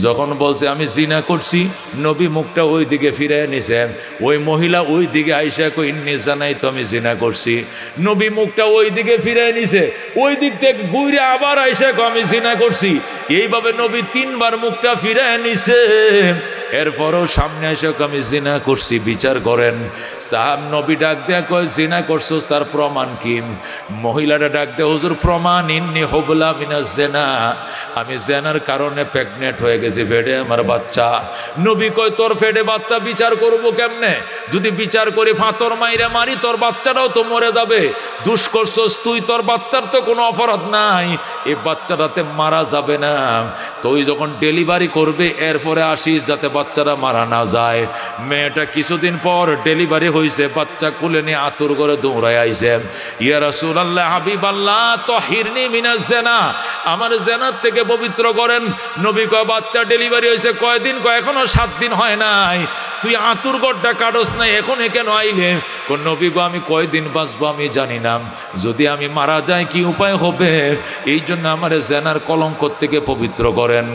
Speaker 1: যখন বলছে আমি জিনা করছি, নবী মুখটা ওই দিকে ফিরে নিছেন। ওই মহিলা ওই দিকে আইসা কই ইন্নী জানাই তো আমি জিনা করছি। নবী মুখটা ওই দিকে ফিরে নিছে, ওই দিক থেকে ঘুরে আবার আইসা কো আমি জিনা করছি। এইভাবে নবী তিনবার মুখটা ফিরে নিছে। এরপরও সামনে এসে আমি জিনা করছি, বিচার করেন। সাহাব নবী ডাক দেয়া কয় জিনা করছোস, তার প্রমাণ কি? মহিলাটা ডাক দেয়া হুজুর প্রমাণ ইন্নী হুবলা মিনাজ জিনা, আমি জেনার কারণে প্রেগনেন্ট হয়ে গেছি, পেটে আমার বাচ্চা। নবী কয় তোর পেটে বাচ্চা বিচার করব কেমনে? যদি বিচার করি ফাতর মাইরা মারি তোর বাচ্চাটাও তো মরে যাবে। দুষ করছোস তুই, তোর বাচ্চার তো কোনো অপরাধ নাই, এই বাচ্চাটাতে মারা যাবে না। তুই যখন ডেলিভারি করবে এরপরে আসিস যাতে বাচ্চারা মারা না যায়। মেয়েটা কিছুদিন পর ডেলিভারি হয়েছে, বাচ্চা কুলে নিয়ে আতুর করে দৌড়ায় আইছে। ইয়া রাসূলুল্লাহ হাবিবাল্লাহ তাহিরনি মিনাজ জিনা, আমার জিনার থেকে পবিত্র করেন। নবী কয় বাচ্চা ডেলিভারি হয়েছে কয়দিন? কয় এখনো 7 দিন হয় নাই, তুই আতুর গড়টা কাটস নাই, এখন কেন আইলে? কোন নবী গো আমি কয়দিন বাঁচবো আমি জানি না, যদি আমি মারা যাই কি উপায় হবে, এই জন্য আমার জেনার কলঙ্ক থেকে পবিত্র করেন।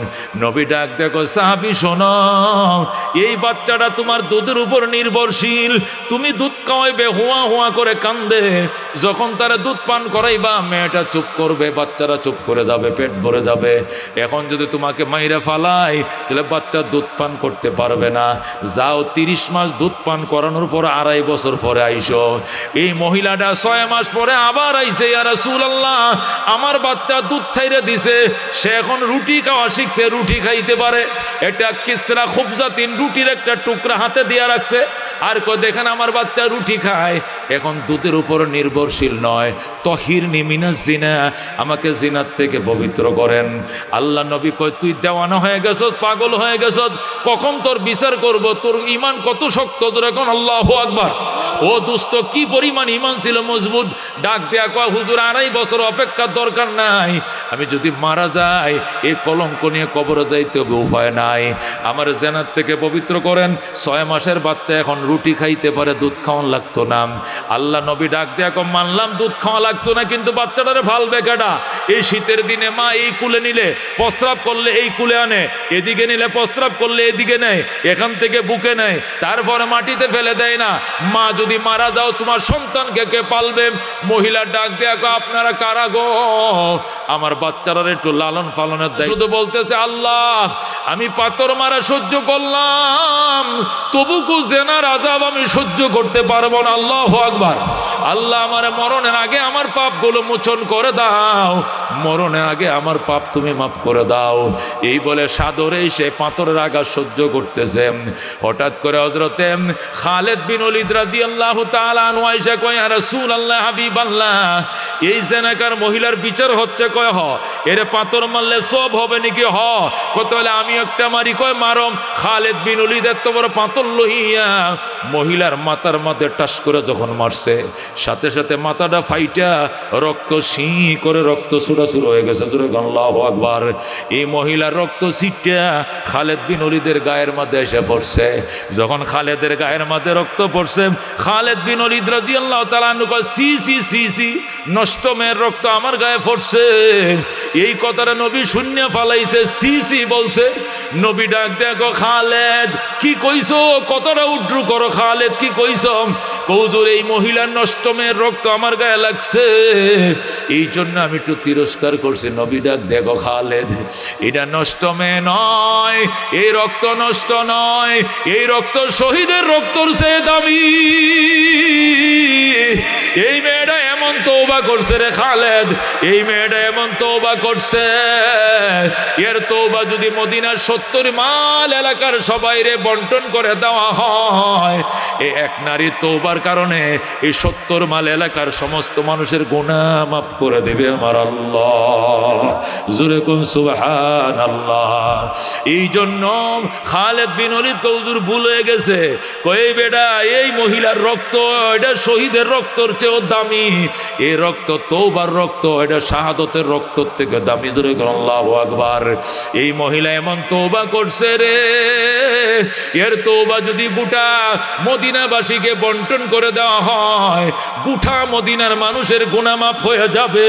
Speaker 1: নবী ডাক দেখো সাহাবী শোনো, এই বাচ্চাটা তোমার দুধের উপর নির্ভরশীল, তুমি দুধ খাওয়াইবে, হুয়া হুয়া করে কান্দে, যখন তারা দুধ পান করাইবা মেয়েটা চুপ করবে, বাচ্চারা চুপ করে যাবে, পেট ভরে যাবে। এখন যদি তোমাকে মাইরা ফালাই তাহলে বাচ্চা দুধ পান করতে পারবে না। যাও 30 মাস দুধ পান করানোর পর 2.5 বছর পরে আইসো। এই মহিলাটা 6 মাস পরে আবার আইসে, ইয়া রাসূলুল্লাহ আমার বাচ্চা দুধ ছাইরে দিছে, সে এখন রুটি খাওয়া শিখছে, রুটি খাইতে পারে। এটা কিসরা খুবজাতিন রুটির একটা টুকরা হাতে দিয়া রাখছে, আর কয় দেখেন আমার বাচ্চা রুটি খায়, এখন দুধের উপর নির্ভরশীল নয়। তাহিরনি মিনাজ জিনা, আমাকে জিনার থেকে পবিত্র করেন। আল্লাহ নবী কয় তুই দেওয়ানা হয়ে গেছস, পাগল হয়ে গেছস, কখন তোর বিচার করব? তোর ঈমান কত শক্ত, তোর এখন আল্লাহু আকবার। ও দোস্ত কি পরিমাণ ঈমান ছিল মজবুত। ডাক দেয়া কয় হুজুর 2.5 বছর অপেক্ষার দরকার নাই, আমি যদি মারা যাই এই কলঙ্ক নিয়ে কবরে যাইতে হবে, উপায় নাই, আমার জেনার থেকে পবিত্র করেন। 6 মাসের বাচ্চা এখন রুটি খাইতে পারে, দুধ খাওয়ান লাগতো না। আল্লাহ নবী ডাক দেয়া কয় মানলাম দুধ খাওয়া লাগতো না, কিন্তু বাচ্চাটারে ফালবে কেডা? এই শীতের দিনে মা এই কুলে নিলে প্রস্রাব করলে এই কুলে আনে, এদিকে নিলে প্রস্রাব করলে এদিকে নেয়, এখান থেকে বুকে নেয়, তারপরে মাটিতে ফেলে দেয় না। মা যদি মারা যাও তোমার সন্তানকে কে পালবে? মহিলা ডাক দেয়া কয় আপনারা কারা গো, আমার বাচ্চারা একটু লালন পালনের দায়িত্ব। শুধু বলতেছে আল্লাহ আমি পাথর মারা সহ্য করলাম, তবু কো জেনার আযাব আমি সহ্য করতে পারবো না। আল্লাহু আকবার। আল্লাহ আমার মরণের আগে আমার পাপগুলো মোচন করে দাও, মরণের আগে আমার পাপ তুমি মাফ করে দাও। এই বলে সাদরে সে পাথরের আঘাত সহ্য করতেছে। হঠাৎ করে হযরতে খালিদ বিন ওলীদ রাদিয়াল্লাহু তাআলা আনহু আয়েশা কয় ইয়া রাসূলুল্লাহ হাবিবাল্লাহ এই জেনাকার মহিলার বিচার হচ্ছে। কয় হ, এর পাথর মারলে সব হবে নাকি? হ। কত হলে আমি একটা মারি? কয় মারম। খালিদ বিন ওলীদ এত বড় পাথর লইয়া মহিলার মাথার মধ্যে টাস করে যখন মারছে, সাথে সাথে মাথাটা ফাইটা রক্ত শি করে রক্ত ছুটাছুড়ো হয়ে গেছে। আল্লাহু আকবার। এই মহিলার রক্ত ছিটা খালিদ বিন ওলীদের গায়ের মধ্যে এসে পড়ছে। যখন খালেদের গায়ের মধ্যে রক্ত পড়ছে, খালিদ বিন ওলীদ রাদিয়াল্লাহু তাআলা আনহু কয় সি সি সি সি, নষ্ট মেয়ের রক্ত আমার গায়ে পড়ছে। এই কথাটা নবী শূন্য ফালাইছে, সি বলছে। নবী ডাক দেখো, খালেদ কি কইছো, কতটা উড্রু করো, খালেদ কি কইছো? কৌজুর এই মহিলার নষ্ট মেয়ের রক্ত আমার গায়ে লাগছে, এই জন্য আমি একটু তিরস্কার করছি। নবী ডাক দেখো, খালেদ এটা নষ্ট মেয়ে নয়, এই রক্ত নষ্ট নয়, এই রক্ত শহীদের রক্তর চেয়ে দামি। এই মেয়েটা এমন তওবা করছে রে খালেদ, এই মেয়েটা এমন তওবা করছে, এর তওবা যদি মদিনার 70 মাইল এলাকার সবাইরে বন্টন করে দেওয়া হয়, এই এক নারী তওবার কারণে এই 70 মাইল এলাকার সমস্ত মানুষের গুনাহ মাফ করে দেবে আমার আল্লাহ। জোরে কোন সুবহানাল্লাহ। এই জন্য খালেদ বিন ওলীদ হুজুর ভুল হয়ে গেছে, কই বেটা এই মহিলার রক্ত এটা শহীদের রক্তর চেয়েও দামি, এই রক্ত তওবার রক্ত, এটা শাহাদতের রক্তর থেকে দামি। জোরে কোন আল্লাহু আকবার। এই মহিলা এমন তওবা করছে রে, এর তওবা যদি গোটা মদিনাবাসীকে বন্টন করে দেওয়া হয়, গোটা মদিনার মানুষের গুনাহ মাফ হয়ে যাবে,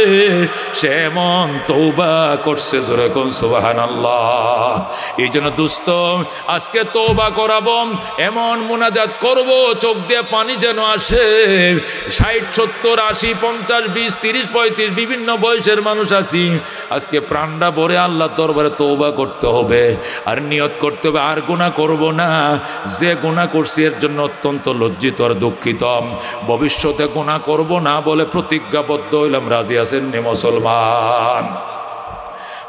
Speaker 1: সে এমন তওবা করছে। জোরে কোন সুবহানাল্লাহ। এই জন্য দোস্ত আজকে তওবা করাবো, এমন মুনাজাত করব চোখ দিয়ে পানি যেন আসে। 60, 70, 80, 50, 20, 30, 35 বিভিন্ন বয়সের মানুষ আছি, আজকে প্রাণটা ভরে আল্লাহ দরবারে তওবা করতে হবে, আর নিয়ত করতে হবে আর গুনাহ করব না। যে গুনাহ করছি এর জন্য অত্যন্ত লজ্জিত আর দুঃখিত, ভবিষ্যতে গুনাহ করব না বলে প্রতিজ্ঞাবদ্ধ হইলাম। রাজি আছেন নি মুসলমান?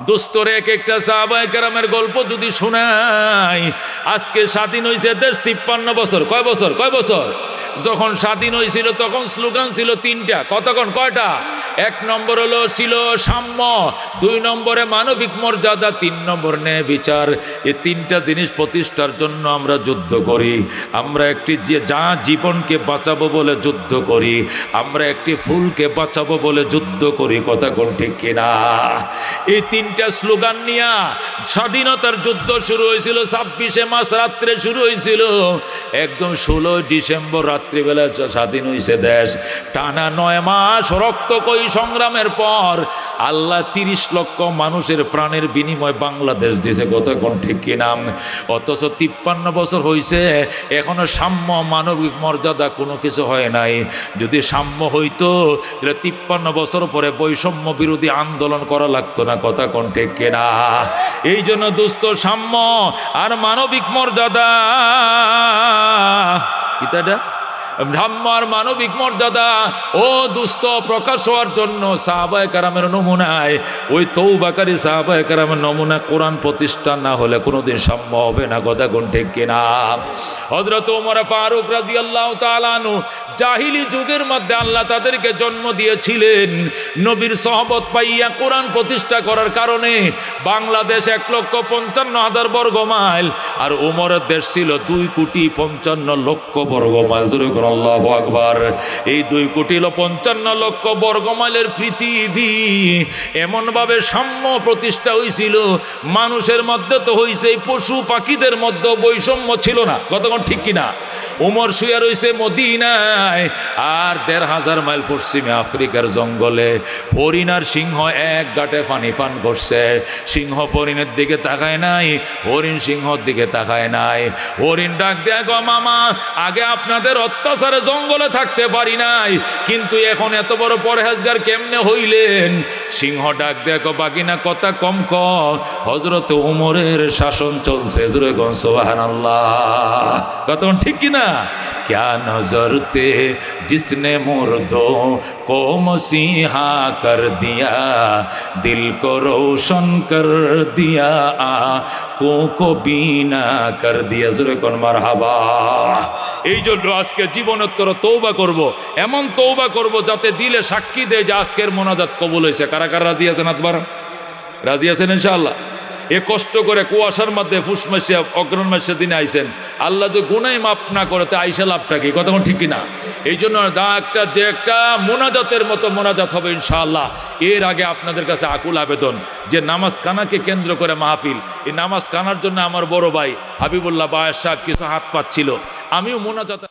Speaker 1: দোস্তরে এক একটা সাহাবায়ে কেরামের গল্প যদি শোনাই, আজকে স্বাধীন হয়েছে দেশ 53 বছর। কয় বছর? যখন স্বাধীন হয়েছিল তখন স্লোগান ছিল 3টা। কতক্ষণ? কয়টা? 1 নম্বর হলো ছিল সাম্য, 2 নম্বরে মানবিক মর্যাদা, 3 নম্বর ন্যায় বিচার। এই 3টা জিনিস প্রতিষ্ঠার জন্য আমরা যুদ্ধ করি। আমরা একটি যা জীবনকে বাঁচাবো বলে যুদ্ধ করি, আমরা একটি ফুলকে বাঁচাবো বলে যুদ্ধ করি। কথা কোন ঠিক কিনা? এই 3টা স্লোগান নিয়ে স্বাধীনতার যুদ্ধ শুরু হয়েছিল। 26 মার্চ রাত্রে শুরু হয়েছিল, একদম 16 ডিসেম্বর রাত্রিবেলা স্বাধীন হয়েছে দেশ। টানা 9 মাস রক্তকয়ী সংগ্রামের পর আল্লাহ 30 লক্ষ মানুষের প্রাণের বিনিময় বাংলাদেশ দিয়েছে। কথা কোন ঠিক কিনা? অথচ 53 বছর হয়েছে, এখনো সাম্য মানবিক মর্যাদা কোনো কিছু হয় নাই। যদি সাম্য হইতো তাহলে 53 বছর পরে বৈষম্য বিরোধী আন্দোলন করা লাগতো না। কথা কোন ঠিক কিনা? এই জন্য দোস্ত সাম্য আর মানবিক মর্যাদা, কিতাটা সাম্য আর মানবিক মর্যাদা ও দুস্থ প্রকাশ হওয়ার জন্য সাহাবায়ে কেরামের নমুনায়, ওই তওবাকারী সাহাবায়ে কেরামের নমুনা কোরআন প্রতিষ্ঠা না হলে কোনোদিন সাম্য হবে না। কথা কোন ঠিক কিনা? হযরত ওমর ফারুক রাদিয়াল্লাহু তাআলা আনহু জাহিলি যুগের মধ্যে আল্লাহ তাদেরকে জন্ম দিয়েছিলেন নবীর সহবত পাইয়া কোরআন প্রতিষ্ঠা করার কারণে। বাংলাদেশ 1,55,000 বর্গ মাইল, আর ওমরের দেশ ছিল 2,55,00,000 বর্গ মাইল। জোরে করে আল্লাহু আকবার। এই 2,55,00,000 বর্গ মাইলের পৃথিবী এমনভাবে সাম্য প্রতিষ্ঠা হয়েছিল, মানুষের মধ্যে তো হয়েছে, পশু পাখিদের মধ্যে বৈষম্য ছিল না। কতক্ষণ ঠিক কিনা? উমর শুয়ে রয়েছে মদিনায়, আর 1,500 মাইল পশ্চিমে আফ্রিকার জঙ্গলে হরিণ আর সিংহ এক গাঁটে পানি পান করছে। সিংহ হরিণের দিকে তাকায় নাই, হরিণ সিংহর দিকে তাকায় নাই। হরিণ ডাক দেয়া, গো মামা, আগে আপনাদের অত্যাচারে জঙ্গলে থাকতে পারি নাই, কিন্তু এখন এত বড় পরহেজগার কেমনে হইলেন? সিংহ ডাক দেয়া, গো বাগিনা কথা কম ক, হযরত উমরের শাসন চলছে। জোরে কোন সুবহানাল্লাহ। কথা ঠিক কিনা? क्या नजर थे जिसने मुर्दों को मसीहा कर दिया, दिल को रोशन कर दिया, आँखों को बीना कर दिया। जोरे कोन मारहाबा। এই জন্য আজকে জীবনোত্তর তওবা করব, এমন তওবা করব যাতে দিলে সাক্ষী দেয় যে আজকের মোনাজাত কবুল হয়েছে। কারা কারা রাজি আছেন? আতবার রাজি আছেন ইনশাআল্লাহ? এ কষ্ট করে কুয়াশার মধ্যে ফুস মাসে অগ্রহণ মাসে দিনে আইসেন, আল্লাহ যদি গুনাহ মাফ না করে তা আইসা লাভটা কি? কথা ঠিক কিনা? এই জন্য যে একটা মোনাজাতের মতো মোনাজাত হবে ইনশাআল্লাহ। এর আগে আপনাদের কাছে আকুল আবেদন যে নামাজ কানাকে কেন্দ্র করে মাহফিল, এই নামাজ কানার জন্য আমার বড় ভাই হাবিবুল্লাহ বায়ের সাহেব কিছু হাত পাচ্ছিল, আমিও মোনাজাত